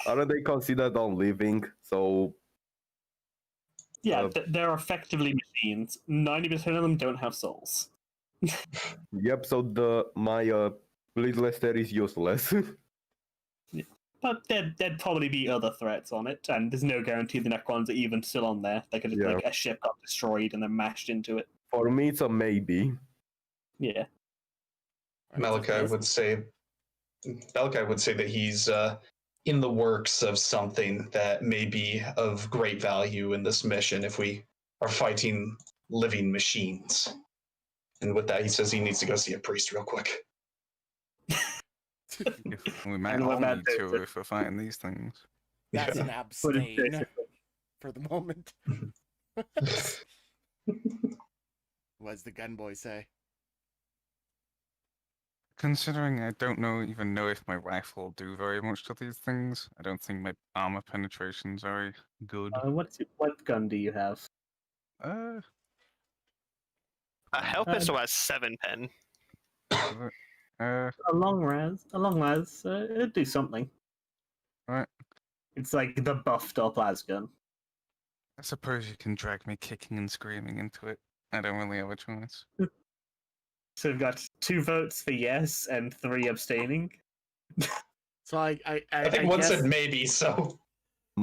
Aren't they considered non-living? So Yeah, they're effectively machines. 90% of them don't have souls. yep. So my Blade Lester is useless. But there'd probably be other threats on it, and there's no guarantee the Necrons are even still on there. They could Yeah. like a ship got destroyed and they're mashed into it. For me, it's a maybe. Yeah. Malachi would say that he's in the works of something that may be of great value in this mission if we are fighting living machines. And with that, he says he needs to go see a priest real quick. We might know all about need this, to but- if we're fighting these things. That's Yeah. an But it's abstain basically- for the moment. What does the gun boy say? Considering I don't even know if my rifle will do very much to these things, I don't think my armor penetration's very good. What gun do you have? Uh, A hell pistol has 7 pen. uh, A long raz. It'd do something. Right. It's like the buffed up lasgun. I suppose you can drag me kicking and screaming into it. I don't really have a choice. So we've got 2 votes for yes and 3 abstaining. So I I think one guess said maybe, so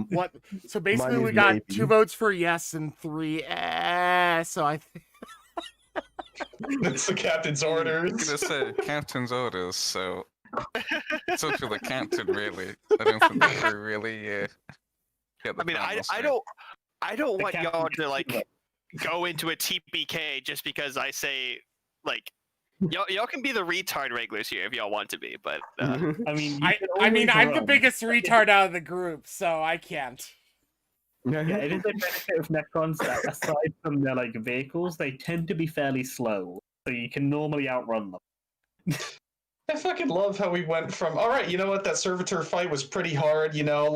what? So basically, Mine we is got maybe. 2 votes for yes and 3 so I think That's the captain's I'm orders. gonna say captain's orders, so it's up to the captain, really. I don't think the crew really get the I mean, final say. I don't The want captain y'all gets to to like vote. go into a TPK just because I say like y'all can be the retard regulars here if y'all want to be, but I mean, you I can mean, always I'm the run. biggest retard out of the group, so I can't. Yeah, it is a benefit of Necrons that aside from their like vehicles, they tend to be fairly slow, so you can normally outrun them. I fucking love how we went from, all right, you know what, that servitor fight was pretty hard, you know,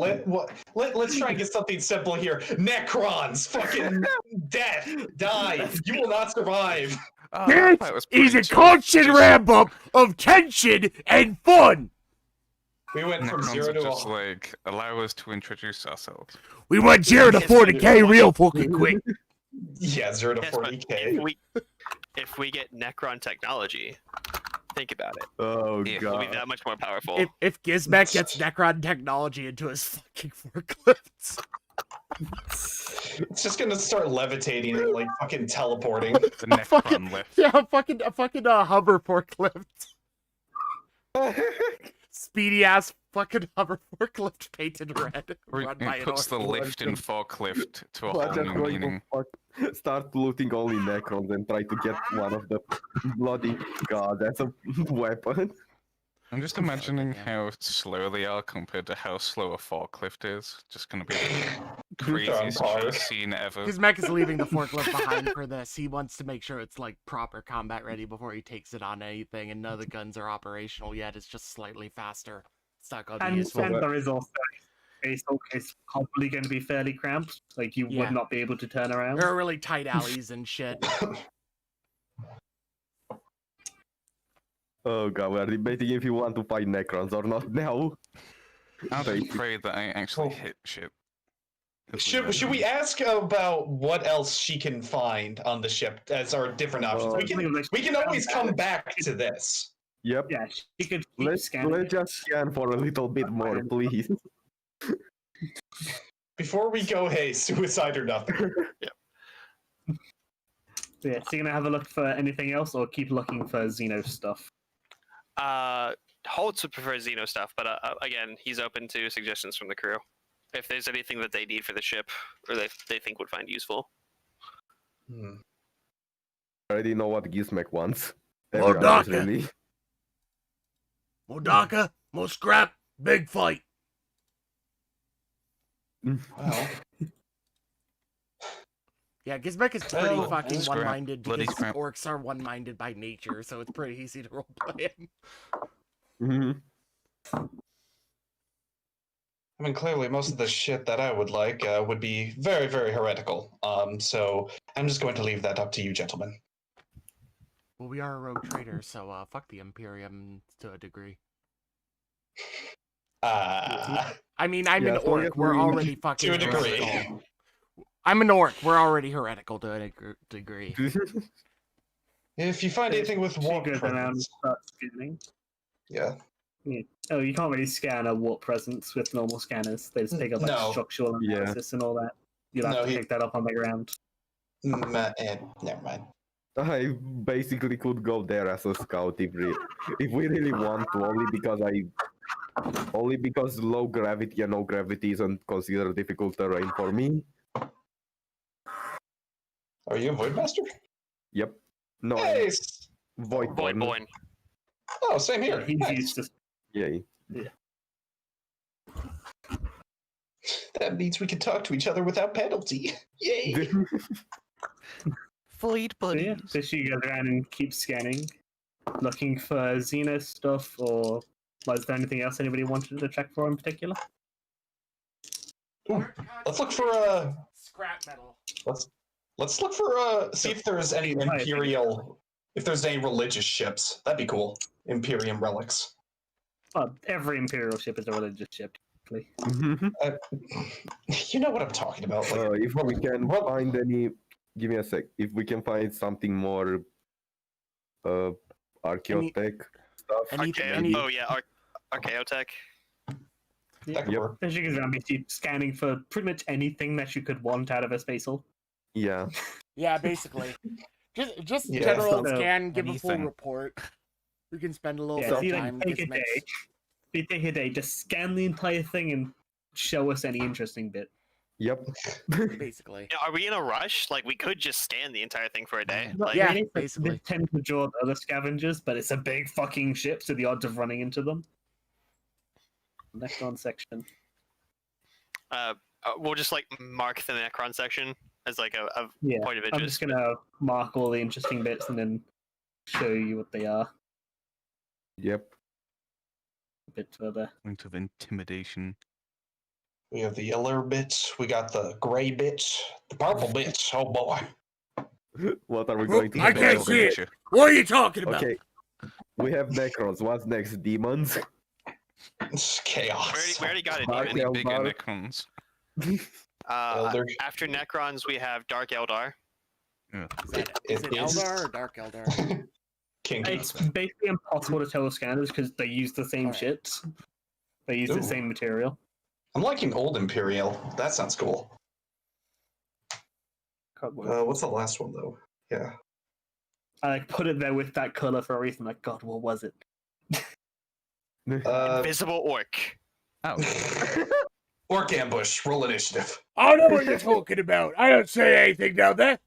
let's try and get something simple here. Necrons, fucking death, die, you will not survive. Oh, that fight was Is pretty a chill. constant Just- ramp up of tension and fun. We went from Necrons 0 are to just 100. like, allow us to introduce ourselves. We went 0 to Yes, 40k real fucking quick. Yeah, 0 to yes, but 40k. if we get Necron technology, think about it. Oh Yeah, We'll be god. that much more powerful. If Gizmek gets Necron technology into his fucking forklifts. It's just gonna start levitating and like fucking teleporting. The A fucking- Necron lift. Yeah, a fucking hover forklift. Speedy ass fucking hover forklift painted red. Run by It an puts the orc. lift in forklift to a We're whole just new going meaning. to start looting only Necrons and try to get one of the bloody god as a weapon. I'm just imagining yeah. how slow they are compared to how slow a forklift is. Just gonna be the Throwing craziest cars. chase scene ever. Gizmek is leaving the forklift behind for this. He wants to make sure it's like proper combat ready before he takes it on anything, and none of the guns are operational yet. It's just slightly faster. It's not gonna be And useful. there is also it's probably going to be fairly cramped. Like you Yeah. would not be able to turn around. There are really tight alleys and shit. Oh god, we're debating if you want to fight Necrons or not now. I'll just Thank you. pray that I actually hit shit. 'Cause Should we ask about what else she can find on the ship as our different options? We can always come back to this. Yep. Yeah, she could keep Let's scanning. just scan for a little bit more, please. Before we go, hey, suicide or nothing. Yeah, so you're gonna have a look for anything else, or keep looking for Xeno stuff. Holtz would prefer Xeno stuff, but again, he's open to suggestions from the crew. If there's anything that they need for the ship, or they think would find useful. Hmm. I already know what Gizmek wants. Well, Everyone does, Doctor. really. Modaka, more scrap, big fight. Well, Yeah, Gizmek is pretty Well, fucking scrap, one-minded bloody because scrap. orcs are one-minded by nature, so it's pretty easy to roleplay him. Mhm. I mean, clearly, most of the shit that I would like would be very, very heretical. So I'm just going to leave that up to you, gentlemen. Well, we are a rogue trader, so fuck the Imperium to a degree. I mean, I'm Yeah, an so I orc. guess We're we- already fucking To a degree. heretical. I'm an orc. We're already heretical to a degree. If you find anything with She warp goes around and presence, starts scanning. yeah. Yeah. Oh, you can't really scan a warp presence with normal scanners. They just take up like No. structural Yeah. analysis and all that. You'll have No, to he- pick that up on the ground. Never mind. I basically could go there as a scout if we really want to, only because low gravity and no gravity isn't considered difficult terrain for me. Are you a Voidmaster? Yep. No, Hey! Void Boy, Born. boy. Oh, same here. He's Nice. used to. Yay. That means we can talk to each other without penalty. Yay! Void So yeah, buddies. so she goes around and keeps scanning, looking for Xeno stuff, or is there anything else anybody wanted to check for in particular? Ooh, let's look for scrap metal. let's look for see if there's any Imperial, if there's any religious ships. That'd be cool. Imperium relics. Well, every Imperial ship is a religious ship, technically. You know what I'm talking about. Like, If we can find any, give me a sec. If we can find something more, archaeotech stuff. Any Oh yeah, Archaeotech. that could Yep. work. So she goes around basically scanning for pretty much anything that you could want out of a space hull. Yeah. Yeah, basically. Just Yeah. general So, scan, give a full anything. report. We can spend a little Yeah, bit so of you time. like take a Gizmek. day. You take a day, just scan the entire thing and show us any interesting bit. Yep. Basically. Are we in a rush? Like, we could just stand the entire thing for a day. Yeah. Like, Yeah, Really, but basically. They tend to draw the other scavengers, but it's a big fucking ship, so the odds of running into them. Necron section. we'll just like mark the Necron section as like a Yeah, point of I'm interest. just gonna mark all the interesting bits and then show you what they are Yep. a bit further. Point of intimidation. We have the yellow bits, we got the gray bits, the purple bits. Oh boy. What are we Oh, going to I do? can't see it. What are you talking about? Okay. We have Necrons. What's next? Demons? It's We chaos. already got a Dark demon. Any bigger Eldar. Necrons? Elder. After Necrons, we have Dark Eldar. Is it It is- Eldar or Dark Eldar? King It's Gizmek. basically impossible to tell with scanners because they use the same Alright. shit. They use Ooh. the same material. I'm liking Old Imperial. That sounds cool. What's the last one though? Yeah. I like put it there with that color for a reason. Like, God, what was it? Invisible Orc. Oh, Orc ambush. Roll initiative. I know what you're talking about. I don't say anything down there.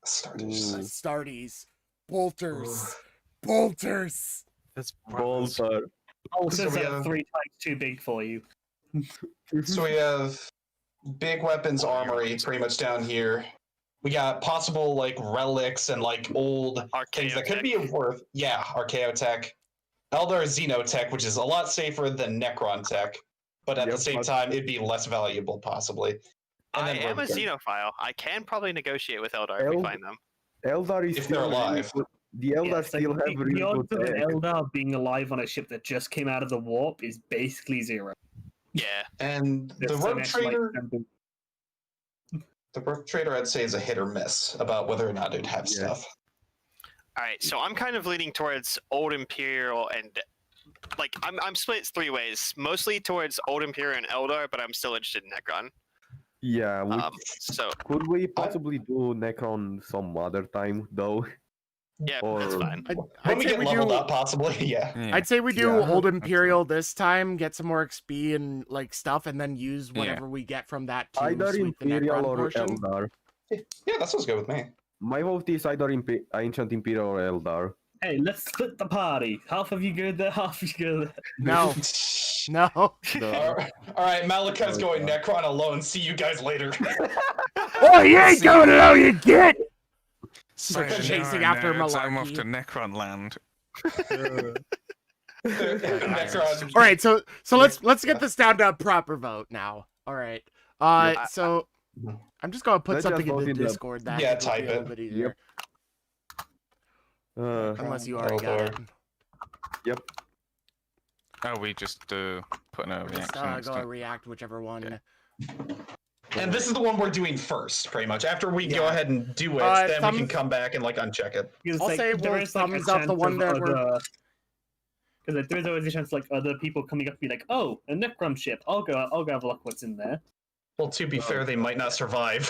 Starters. Ooh. Astartes. Bolters. Bolters. that's Bolter. Also, So we have- 3 times too big for you. So we have big weapons armory pretty much down here. We got possible like relics and like old things that could be worth. Yeah, Archaeotech. Eldar Xenotech, which is a lot safer than Necron tech, but at the Yep, same but- time, it'd be less valuable possibly. And I then am a we're- xenophile. I can probably negotiate with Eldar if we find them. Eldar is If still they're alive. really good. The Eldar Yeah, so still the, have really the odds good of an tech. Eldar being alive on a ship that just came out of the warp is basically 0. Yeah. And the Just rogue an extra, like, trader, sample. the rogue trader, I'd say is a hit or miss about whether or not it'd have Yeah. stuff. All right. So I'm kind of leaning towards Old Imperial and like I'm split 3 ways. Mostly towards Old Imperial and Eldar, but I'm still interested in Necron. Yeah, So could we possibly do Necron some other time though? yeah, Or- that's fine. When I'd we say get we leveled do. up, possibly, yeah. yeah. I'd say we do Yeah, Old Imperial this time, get some more XP and like stuff, and then use Yeah. whatever we get from that to Either sweep the Imperial Necron or portion. Eldar. Yeah, that sounds good with me. My vote is either Ancient Imperial or Eldar. Hey, let's split the party. Half of you go there, half of you go there. No, no. All right, Malachi's going Necron alone. See you guys later. Oh, you ain't going alone, you get. Sayonara, chasing after nerds, I'm off malarkey. to Necron land. Necron. All right, so let's get this down to a proper vote now. All right. Yeah. So I'm just gonna put Let's just something in vote the in the- Discord that Yeah, I think will be type a little it. bit easier. Unless you already got it. Oh, we just putting a Just reaction. next go to it. react whichever one. And this is the one we're doing first, pretty much. After we go Yeah. ahead and do it, then we thumbs- can come back and like uncheck it. Because, I'll say there we'll is, like, a thumbs up the chance one of that we're- other- Because like, there's always a chance like other people coming up and be like, "Oh, a Necron ship. I'll go have a look what's in there." Well, to be fair, they might not survive.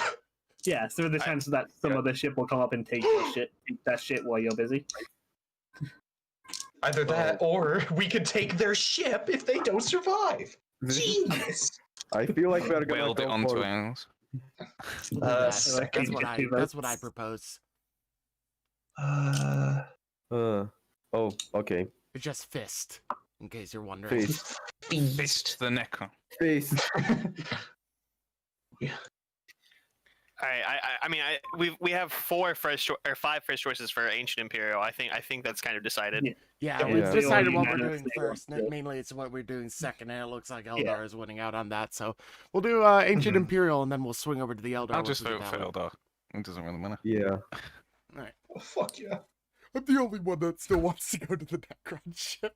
Yeah, so there's a chance that some other ship will come up and take that shit while you're busy. Either that, or we could take their ship if they don't survive. Genius. I feel like we're gonna Weld it go onto for... ours. That's what Just do that's what I votes. propose. Oh, okay. It's just fist, in case you're wondering. Fist. Fist the Necron. Fist. All right. I mean, we have 5 first choices for Ancient Imperial. I think that's kind of decided. Yeah. Yeah, Yeah, we've yeah. decided what we're Unanimous doing they first. want to. Mainly, it's what we're doing second, and it looks like Eldar Yeah. is winning out on that. So we'll do Ancient Mhm. Imperial, and then we'll swing over to the Eldar. I'll once just we get vote for that one. Eldar. It doesn't really matter. Yeah. Oh, fuck yeah. I'm the only one that still wants to go to the Necron ship.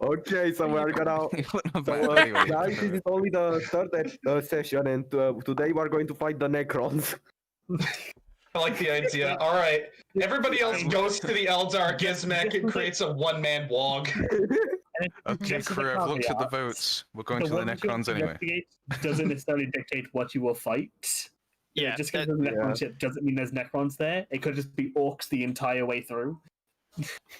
Okay, so we're gonna... Not So, bad anyway. guys, this is only the third session, and today we're going to fight the Necrons. I like the idea. All right. Everybody else goes to the Eldar Gizmek and creates a one-man wog. Okay, Just as a crew, I've looked at the caveat, votes. We're going to the one ship Necrons anyway. investigate doesn't necessarily dictate what you will fight. Yeah, just because that- there's a Necron yeah. ship doesn't mean there's Necrons there. It could just be orcs the entire way through.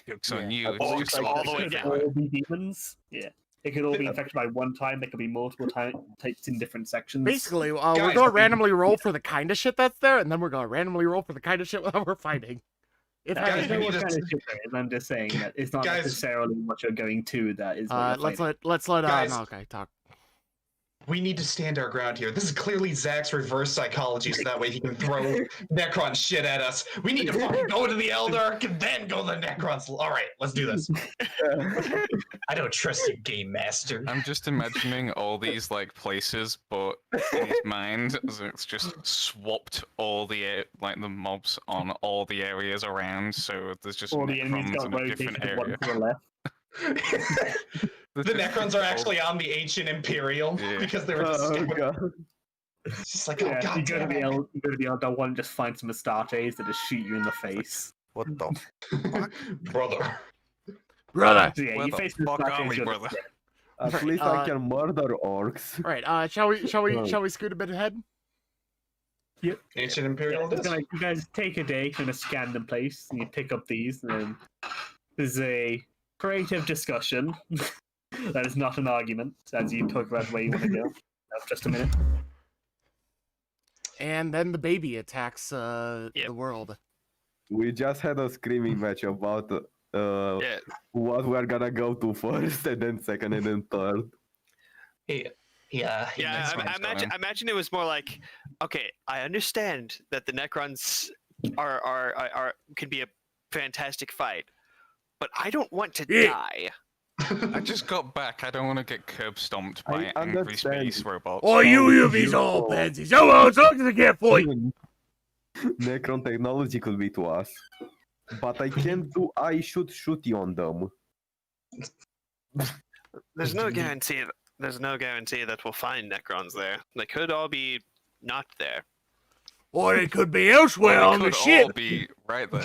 Joke's on Yeah. you. It's Orcs just all orcs the way It could down. all be demons. Yeah. It could all be infected by one time. There could be multiple types in different sections. Basically, we're Guys, going to randomly roll for the kind of shit that's there, and then we're going to randomly roll for the kind of shit that we're fighting. If I Guys, don't know we what need to- kind of ship there is. I'm just saying that it's not Guys- necessarily what you're going to that is what you're fighting. let's let Guys. Malachi talk. We need to stand our ground here. This is clearly Zach's reverse psychology, so that way he can throw Necron shit at us. We need to fucking go to the Elder, and then go to the Necrons. All right, let's do this. I don't trust you, Game Master. I'm just imagining all these like places, but in his mind, so it's just swapped all the like the mobs on all the areas around. So there's just All the enemies Necrons got in a different rotated one area. to the left. The Necrons are actually on the Ancient Imperial Yeah. because they were just Oh, stuck with- God. It's just like, oh Yeah, god you go to damn the it. you go to the Elder one, just find some Astartes that just shoot you in the face. What the? Brother. Brother! So yeah, Where you the face the fuck are Astartes, we, you're brother? just dead. At Right, least uh, I can murder orcs. Alright, shall we scoot a bit ahead? Ancient Imperial it It's is. gonna- you guys take a day, kind of scan the place, and you pick up these, and then there's a creative discussion. That is not an argument, as you talk about where you want to go. Just a minute. And then the baby attacks Yep. the world. We just had a screaming match about Yeah, what we're gonna go to first, and then second, and then third. Yeah, yeah. I imagine it was more like, okay, I understand that the Necrons are can be a fantastic fight, but I don't want to Yeah. die. I just got back. I don't want to get curb stomped by I angry understand. space robots. Oh, you be all pansies. Oh, well, as long as I can't fight. Necron technology could be to us, but I can't do. I should shoot you on them. There's no guarantee. There's no guarantee that we'll find Necrons there. They could all be not there. Or it could be elsewhere Well, on they the could ship. all be right there.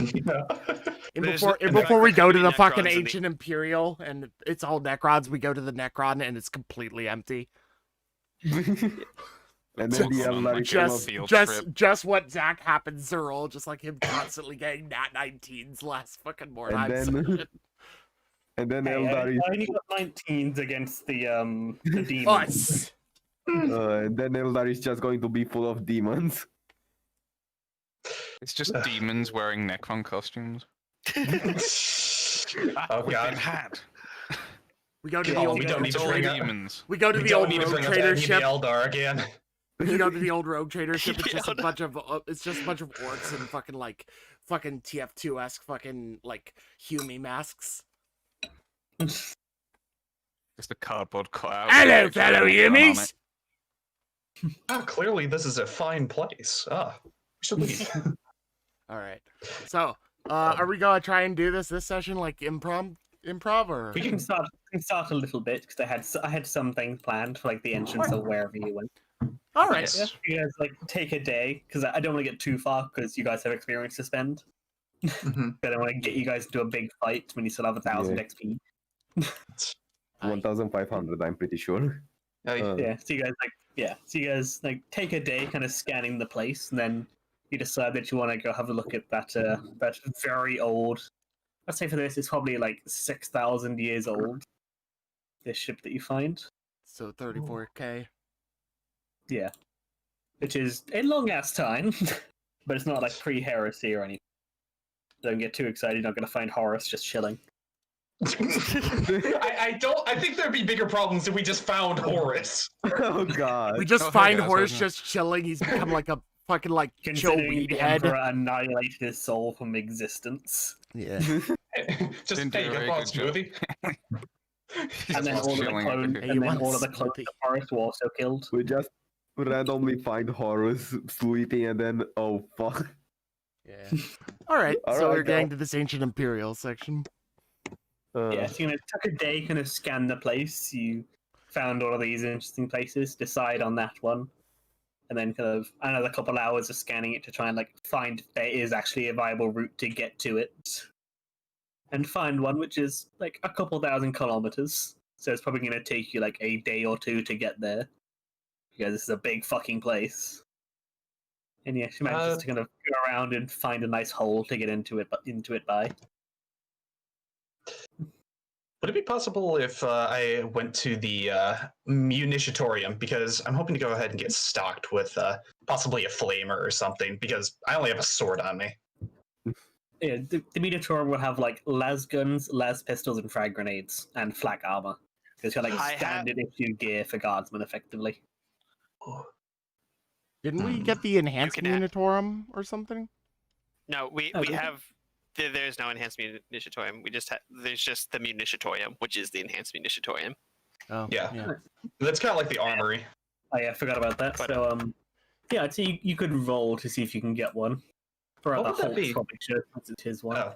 And There's- before, in before fact, we there go could to be the Necrons fucking in the- Ancient Imperial and it's all Necrons, we go to the Necron and it's completely empty. And then the Welcome on my Elder Just, field just, trip. just what Zach happens to roll, just like him constantly getting nat 19s last fucking more And times. then- and then Hey, Eldar is I only got 19s against the demons. Us. and then Eldar is just going to be full of demons. It's just demons wearing Necron costumes. Oh We've god. been had. We go to the Oh, old we don't rogue need to It's all bring trader. up- demons. We go to We the don't old need to rogue bring up trader any of the ship. Eldar again. We go to the old rogue trader ship. It's just a Yeah. bunch of it's just a bunch of orcs and fucking like fucking TF2 esque fucking like Hume masks. Just a cardboard cutout. Hello, with fellow Necron on Humies. it. Ah, clearly this is a fine place. Ah, we should leave. All right. So, are we gonna try and do this session like improv or? We can start a little bit because I had some things planned for like the entrance or wherever you went. All right. Yes. You guys like take a day because I don't want to get too far because you guys have experience to spend. Mhm. But I don't want to get you guys into a big fight when you still have 1,000 Yeah. XP. 1,500, I'm pretty sure. Yeah, so you guys like take a day kind of scanning the place, and then you decide that you want to go have a look at that that very old. Let's say for this, it's probably like 6,000 years old. This ship that you find, So 34K. yeah, which is a long ass time, but it's not like pre-heresy or anything. Don't get too excited. You're not gonna find Horus just chilling. I think there'd be bigger problems if we just found Horus. Oh god. We just Oh, hey find guys, Horace how's it just chilling. He's become like a fucking like Joe Considering Weed the head. Emperor annihilated his soul from existence, Yeah. Just Didn't do take a a very thought good job. smoothie. He's and then just all of the chilling clones, over Hey, here. you and then want all of the a clones smoothie? of Horus were also killed. We just randomly find Horus sleeping, and then oh fuck. Yeah. All right. All So right, we're getting go. to this ancient imperial section. Yeah, so you took a day, kind of scan the place. You found all of these interesting places, decide on that one, and then kind of another couple hours of scanning it to try and like find if there is actually a viable route to get to it, and find one which is like a couple thousand kilometers. So it's probably going to take you like a day or two to get there, because this is a big fucking place. And yeah, she manages to kind of go around and find a nice hole to get into it by. Would it be possible if I went to the Munititorium? Because I'm hoping to go ahead and get stocked with possibly a flamer or something, because I only have a sword on me. Yeah, the Minotaur will have like las guns, las pistols, and frag grenades, and flak armor. It's got like standard issue gear for guardsmen, effectively. Didn't we get the enhanced can add- Munitorum or something? No, we Okay. have. There's no enhanced Munititorium. There's just the Munititorium, which is the enhanced Munititorium. Oh, Yeah. That's kind of like the armory. Oh yeah, I forgot about that. But, So yeah, I'd say you could roll to see if you can get one. For What the would that whole be? topic, sure, since it's his one. Oh,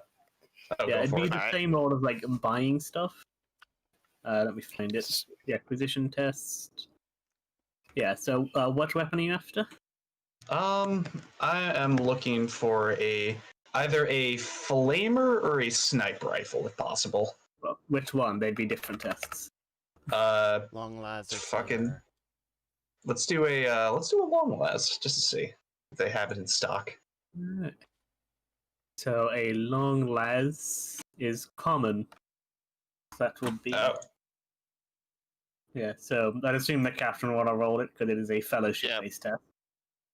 yeah, go it'd for be it. the Alright. same roll as like buying stuff. Let me find it. The acquisition test. Yeah. So, what weapon are you after? I am looking for either a flamer or a sniper rifle, if possible. Well, which one? They'd be different tests. Long lads. Fucking- Let's do a long last just to see if they have it in stock. Alright. So a long las is common. That would be Oh, yeah. So I'd assume the captain will want to roll it because it is a fellowship-based test.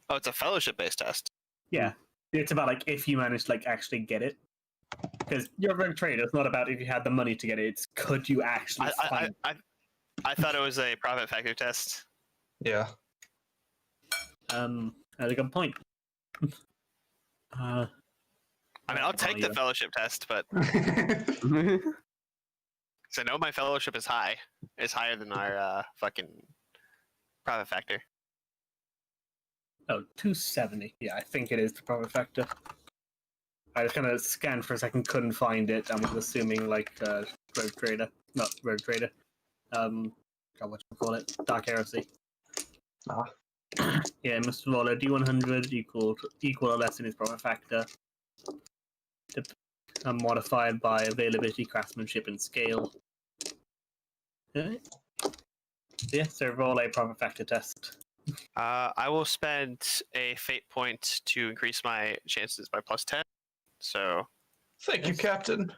Oh, it's a fellowship-based test. Yeah, it's about like if you manage to like actually get it. Because you're a rogue trader. It's not about if you had the money to get it. It's could you actually find I thought it was a profit factor test. yeah. That's a good point. I mean, I'll take the fellowship test, but because I know my fellowship is high. It's higher than our fucking profit factor. Oh, 270. Yeah, I think it is the profit factor. I just kind of scanned for a second, couldn't find it. I was assuming like rogue trader, not rogue trader. God, what do you call it? Dark heresy. Ah. Yeah, it must roll a d100 equal or less than his profit factor. Modified by availability, craftsmanship, and scale. Yeah, so roll a profit factor test. I will spend a fate point to increase my chances by +10. So Thank you, Captain.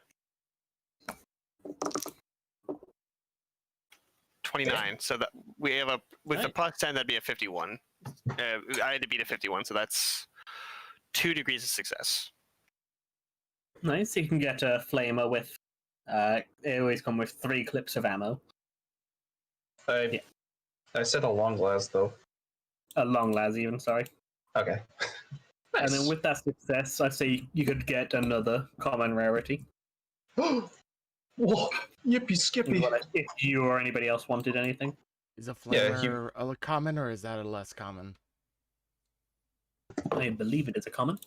29. So that we have with the +10, that'd be a 51. I had to beat a 51, so that's 2 degrees of success. Nice, you can get a flamer with. They always come with 3 clips of ammo. I said a long last though. A long las, even, sorry. Okay. And then with that success, I'd say you could get another common rarity. Whoa! Yippee skippy! If you or anybody else wanted anything. Is a Yeah, flamer a common or is that a less common? I believe it is a common.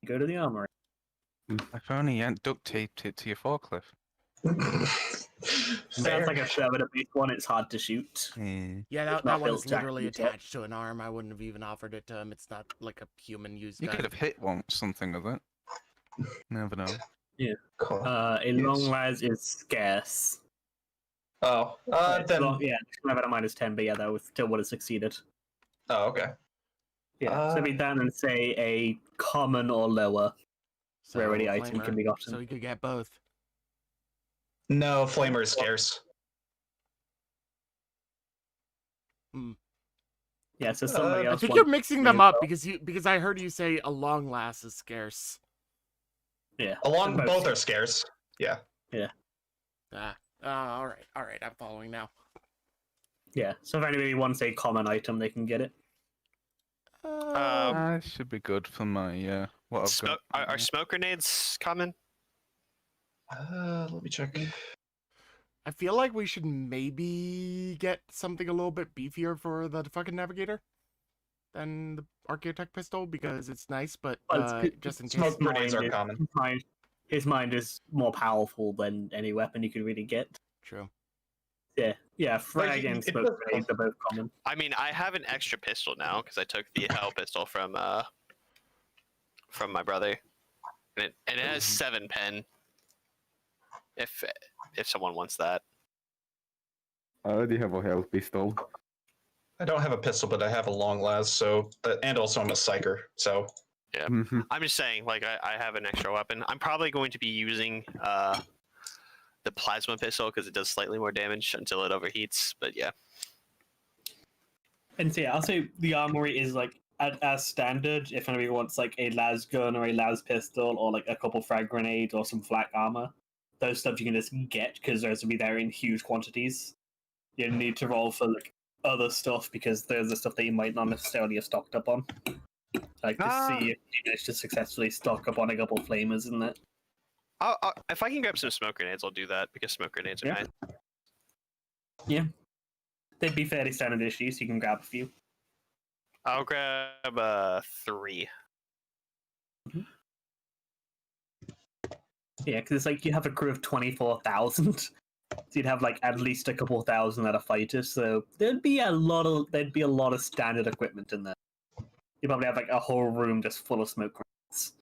Go to the armory. If only you hadn't duct taped it to your forklift. Sounds like a server-based one, it's hard to shoot. Yeah, It's that not one built is to literally actually hit. attached to an arm. I wouldn't have even offered it to him. It's not like a human used You gun. could have hit something with it. Never know. Cool. A Yes. long las is scarce. Oh, It's then. long, yeah, it's kind of at a -10, but yeah, that still would have succeeded. Oh, okay. Yeah, so be that and say a common or lower So, rarity item flamer. can be gotten. So you could get both. No, flamer is scarce. Yeah, so somebody I I else think wants you're mixing them as up well. because I heard you say a long last is scarce. Yeah, Along, both. both are scarce. Yeah. All right, I'm following now. Yeah, so if anybody wants a common item, they can get it. That should be good for my what I've Smoke, got. are smoke grenades common? Let me check. I feel like we should maybe get something a little bit beefier for the fucking navigator than the architect pistol because it's nice, but just in case. Smoke grenades are His common. His mind is more powerful than any weapon you could really get. True. Yeah, frag and it smoke does- grenades are both common. I mean, I have an extra pistol now because I took the hell pistol from my brother, and it has 7 pen. If someone wants that. I already have a health pistol. I don't have a pistol, but I have a long las, so and also I'm a psyker, so I'm just saying, like, I have an extra weapon. I'm probably going to be using the plasma pistol because it does slightly more damage until it overheats. But yeah, And so yeah, I'll say the armory is like as standard. If anybody wants like a las gun or a las pistol or like a couple frag grenades or some flak armor, those stuff you can just get because those will be there in huge quantities. You need to roll for like other stuff because there's the stuff that you might not necessarily have stocked up on. Like to see if you manage to successfully stock up on a couple flamers in that. if I can grab some smoke grenades, I'll do that because smoke grenades are Yeah. nice. Yeah. They'd be fairly standard issues, so you can grab a few. I'll grab 3. Yeah, because it's like you have a crew of 24,000. So you'd have like at least a couple thousand that are fighters, so there'd be a lot of standard equipment in there. You probably have like a whole room just full of smoke grenades.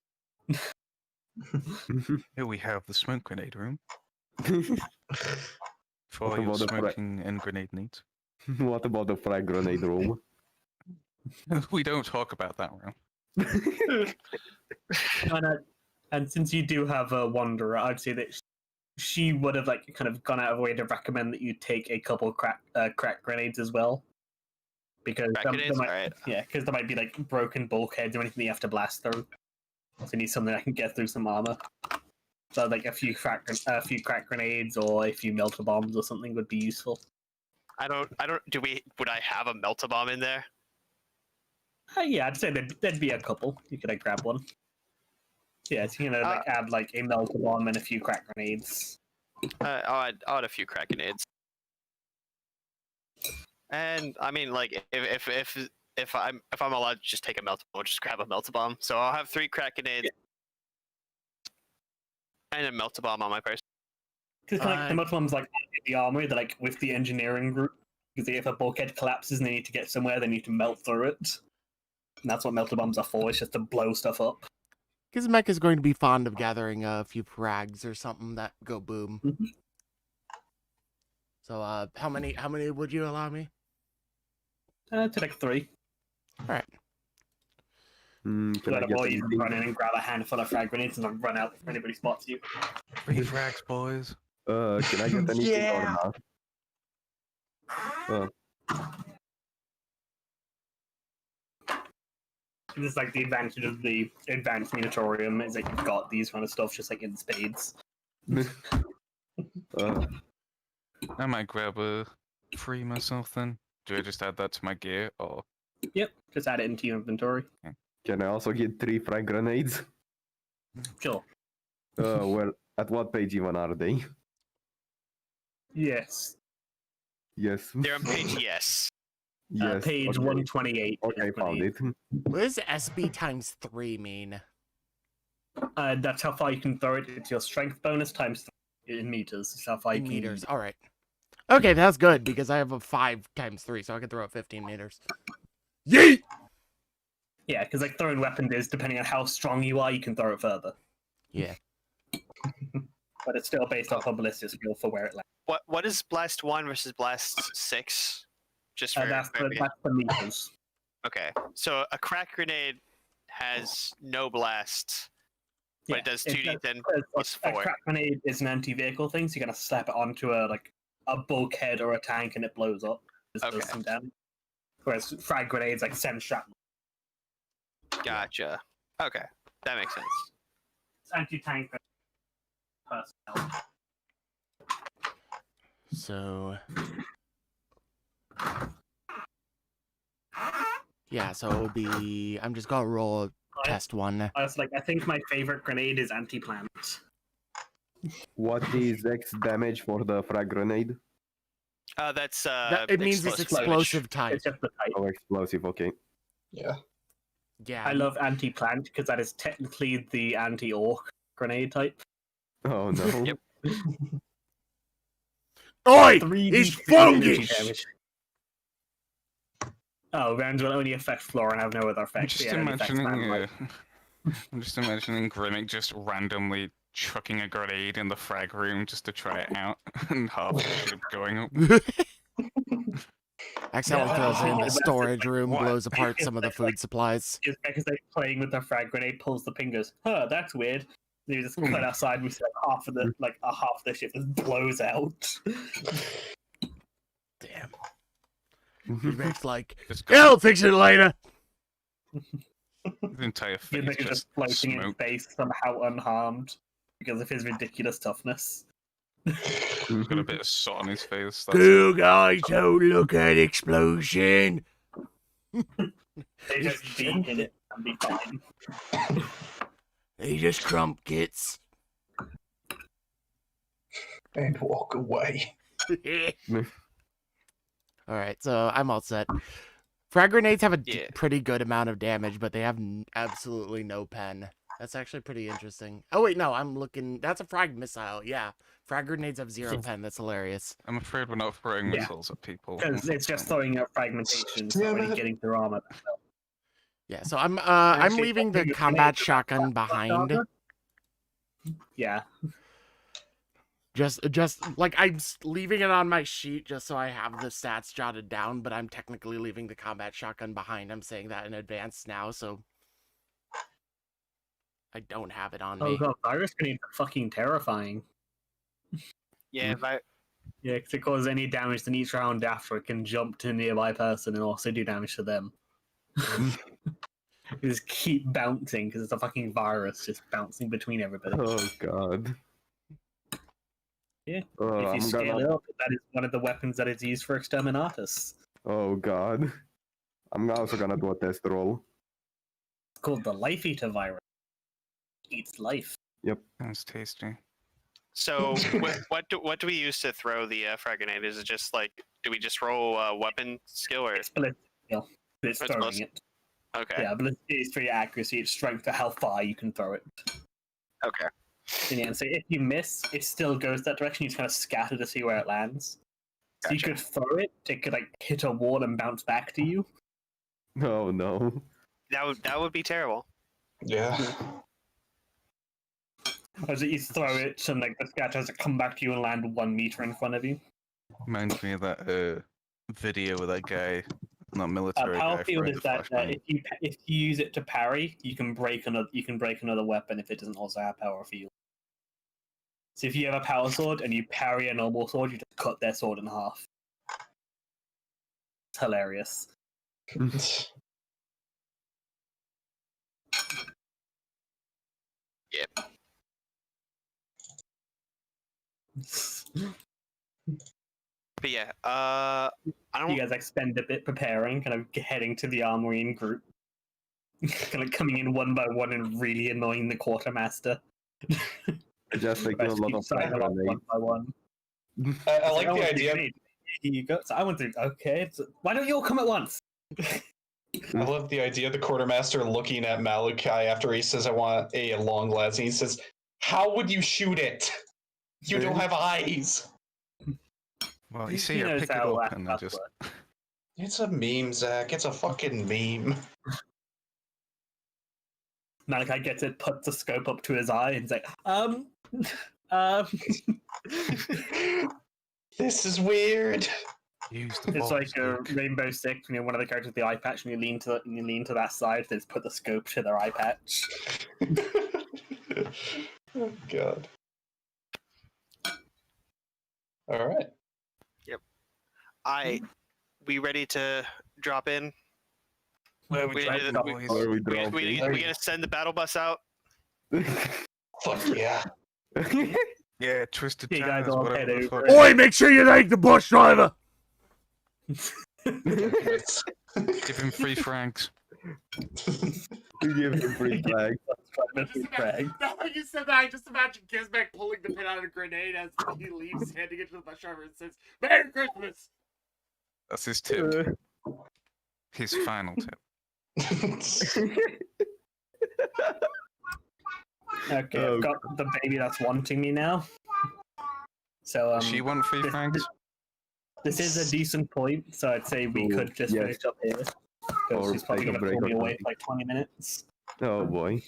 Here we have the smoke grenade room for What your about the fra- smoking and grenade needs. What about the frag grenade room? We don't talk about that room. And since you do have a wanderer, I'd say that she would have like kind of gone out of her way to recommend that you take a couple crack grenades as well, because Crack there grenades, might, alright. yeah, because there might be like broken bulkheads or anything you have to blast through. So you need something that can get through some armor. So like a few crack grenades or a few melter bombs or something would be useful. I don't. Would I have a melta bomb in there? Yeah, I'd say there'd be a couple. You could grab one. Yeah, so you know, like add like a melter bomb and a few crack grenades. I'll add a few crack grenades. And I mean, like, if I'm allowed to just take a melta bomb, just grab a melta bomb. So I'll have 3 crack grenades and a melta bomb on my person. Because like the melter bombs like in the armory, they're like with the engineering group. Because if a bulkhead collapses and they need to get somewhere, they need to melt through it. And that's what melter bombs are for. It's just to blow stuff up. Gizmek is going to be fond of gathering a few frags or something that go boom. Mm-hmm. So, how many would you allow me? To like 3. All right. Can I Let get you anything? run in and grab a handful of frag grenades and then run out if anybody spots you. 3 frags, boys. Can I get anything Yeah. or not? This is like the advantage of the advanced munitorium is that you've got these kind of stuff just like in spades. I might grab a 3 myself then. Do I just add that to my gear, or Yep, just add it into your inventory. Can I also get 3 frag grenades? Sure. Well, at what page even are they? Yes. Yes. They're on page yes. Yes. Page okay. 128. Okay, found it. What does SB times 3 mean? That's how far you can throw it. It's your strength bonus times 3 in meters. It's how far you In can meters. All right. Okay, that's good because I have a 5 times 3, so I can throw it 15 meters. Yeet! Yeah, because like throwing weapons is depending on how strong you are, you can throw it further. Yeah. But it's still based off of ballistic skill for where it lands. What is blast 1 versus blast 6? Just for That's clarification. the meters. Okay, so a crack grenade has no blast, but it does 2d10 plus A 4. crack grenade is an anti-vehicle thing, so you're gonna slap it onto a bulkhead or a tank and it blows up. It does Okay. some damage. Whereas frag grenades like send shrapnel. Gotcha. Okay, that makes sense. It's anti-tank personnel. So. Yeah, so it'll be. I'm just gonna roll a test one. I think my favorite grenade is anti-plant. What is X damage for the frag grenade? That's It means it's explosive type. It's just the type. Oh, explosive, okay. Yeah. Yeah. I love anti-plant because that is technically the anti-orc grenade type. Oh no. Yep. Oi! 3d6 It's energy fungish! damage. Oh, rounds will only affect floor and have no other I'm effects. just Yeah, it only affects imagining. man, I'm just imagining Grimmick just randomly chucking a grenade in the frag room just to try it out, and half of it going up. Accidentally throws it in the storage room, What? blows apart some of the It's food supplies. Gizmek is like playing with the frag grenade, pulls the pin, goes, "Huh, that's weird." And you just cut outside. We see half of the ship just blows out. Damn. Mm-hmm. Gizmek's like, Just yeah, I'll fix it later. The entire face Gizmek is just just floating in smoke. space somehow unharmed because of his ridiculous toughness. He's got a bit of soot on his face. That's Cool guys, don't look at explosion. They just be in it and be fine. They just crump kits. And walk away. Alright, so I'm all set. Frag grenades have a Yeah. pretty good amount of damage, but they have absolutely no pen. That's actually pretty interesting. Oh wait, no, I'm looking. That's a frag missile. Yeah, frag grenades have 0 pen. That's hilarious. I'm afraid we're not throwing Yeah. missiles at people. Because it's just throwing out fragmentation, so Damn already it. getting their armor. Yeah, so I'm Actually, leaving the maybe combat grenades shotgun behind. Yeah. Just like I'm leaving it on my sheet just so I have the stats jotted down, but I'm technically leaving the combat shotgun behind. I'm saying that in advance now, so I don't have it on Oh me. god, virus grenades are fucking terrifying. Yeah, Yeah, because it causes any damage to each round after, it can jump to a nearby person and also do damage to them. You just keep bouncing because it's a fucking virus just bouncing between everybody. Oh god. Yeah, Oh, if you I'm scale gonna. it up, that is one of the weapons that is used for exterminatus. Oh god. I'm also gonna do a test roll. It's called the Life Eater virus. Eats life. Sounds tasty. so what do we use to throw the frag grenade? Is it just like, do we just roll weapon skill or? It's ballistic skill. It's It's throwing ballistic. it. Okay. Yeah, ballistic is for your accuracy, it's strength for how far you can throw it. Okay. And yeah, so if you miss, it still goes that direction. You just kind of scatter to see where it lands. So you Gotcha. could throw it, it could like hit a wall and bounce back to you. Oh no. That would be terrible. Yeah. As you throw it, and like the scatter has to come back to you and land 1 meter in front of you. Reminds me of that video with that guy, not military Power guy, field throwing is the that flashbang. if you use it to parry, you can break another weapon if it doesn't also have power field. So if you have a power sword and you parry a normal sword, you just cut their sword in half. It's hilarious. But yeah, I don't. You guys like spend a bit preparing, kind of heading to the armory in group, kind of coming in one by one and really annoying the quartermaster. Just taking a lot of Signing fire off on one by one. I like "Oh, the it's idea. grenade. Here you go. So I went through. Okay, so why don't you all come at once? I love the idea of the quartermaster looking at Malachi after he says, "I want a long lance," and he says, "How would you shoot it? You don't have eyes." Well, you see, He I knows pick it how up and I that just works. It's a meme, Zach. It's a fucking meme. Malachi gets it, puts the scope up to his eye, and he's like, This is weird. use the It's balls, like a Luke. Rainbow Six, one of the characters with the eye patch, and you lean to that side, they just put the scope to their eye patch. Oh god. All right. We ready to drop in? Where We try did to it. stop- Boys. Where we We dropping? gonna send the battle bus out? Fuck yeah. Yeah, twisted You guys tires, all whatever head the fuck. over. Oi, make sure you thank the bus driver. Give him 3 francs. We give him free flag. Now that you said that, I just imagine Gizmek pulling the pin out of a grenade as he leaves, handing it to the bus driver and says, "Merry Christmas." That's his tip. His final tip. Okay, Oh, I've got the baby that's wanting me now. So She want 3 this- francs? this is a decent point, so I'd say we Cool, could just yes. finish up here. Or Because she's probably take a going to break pull me or away something. for like 20 minutes. Oh boy.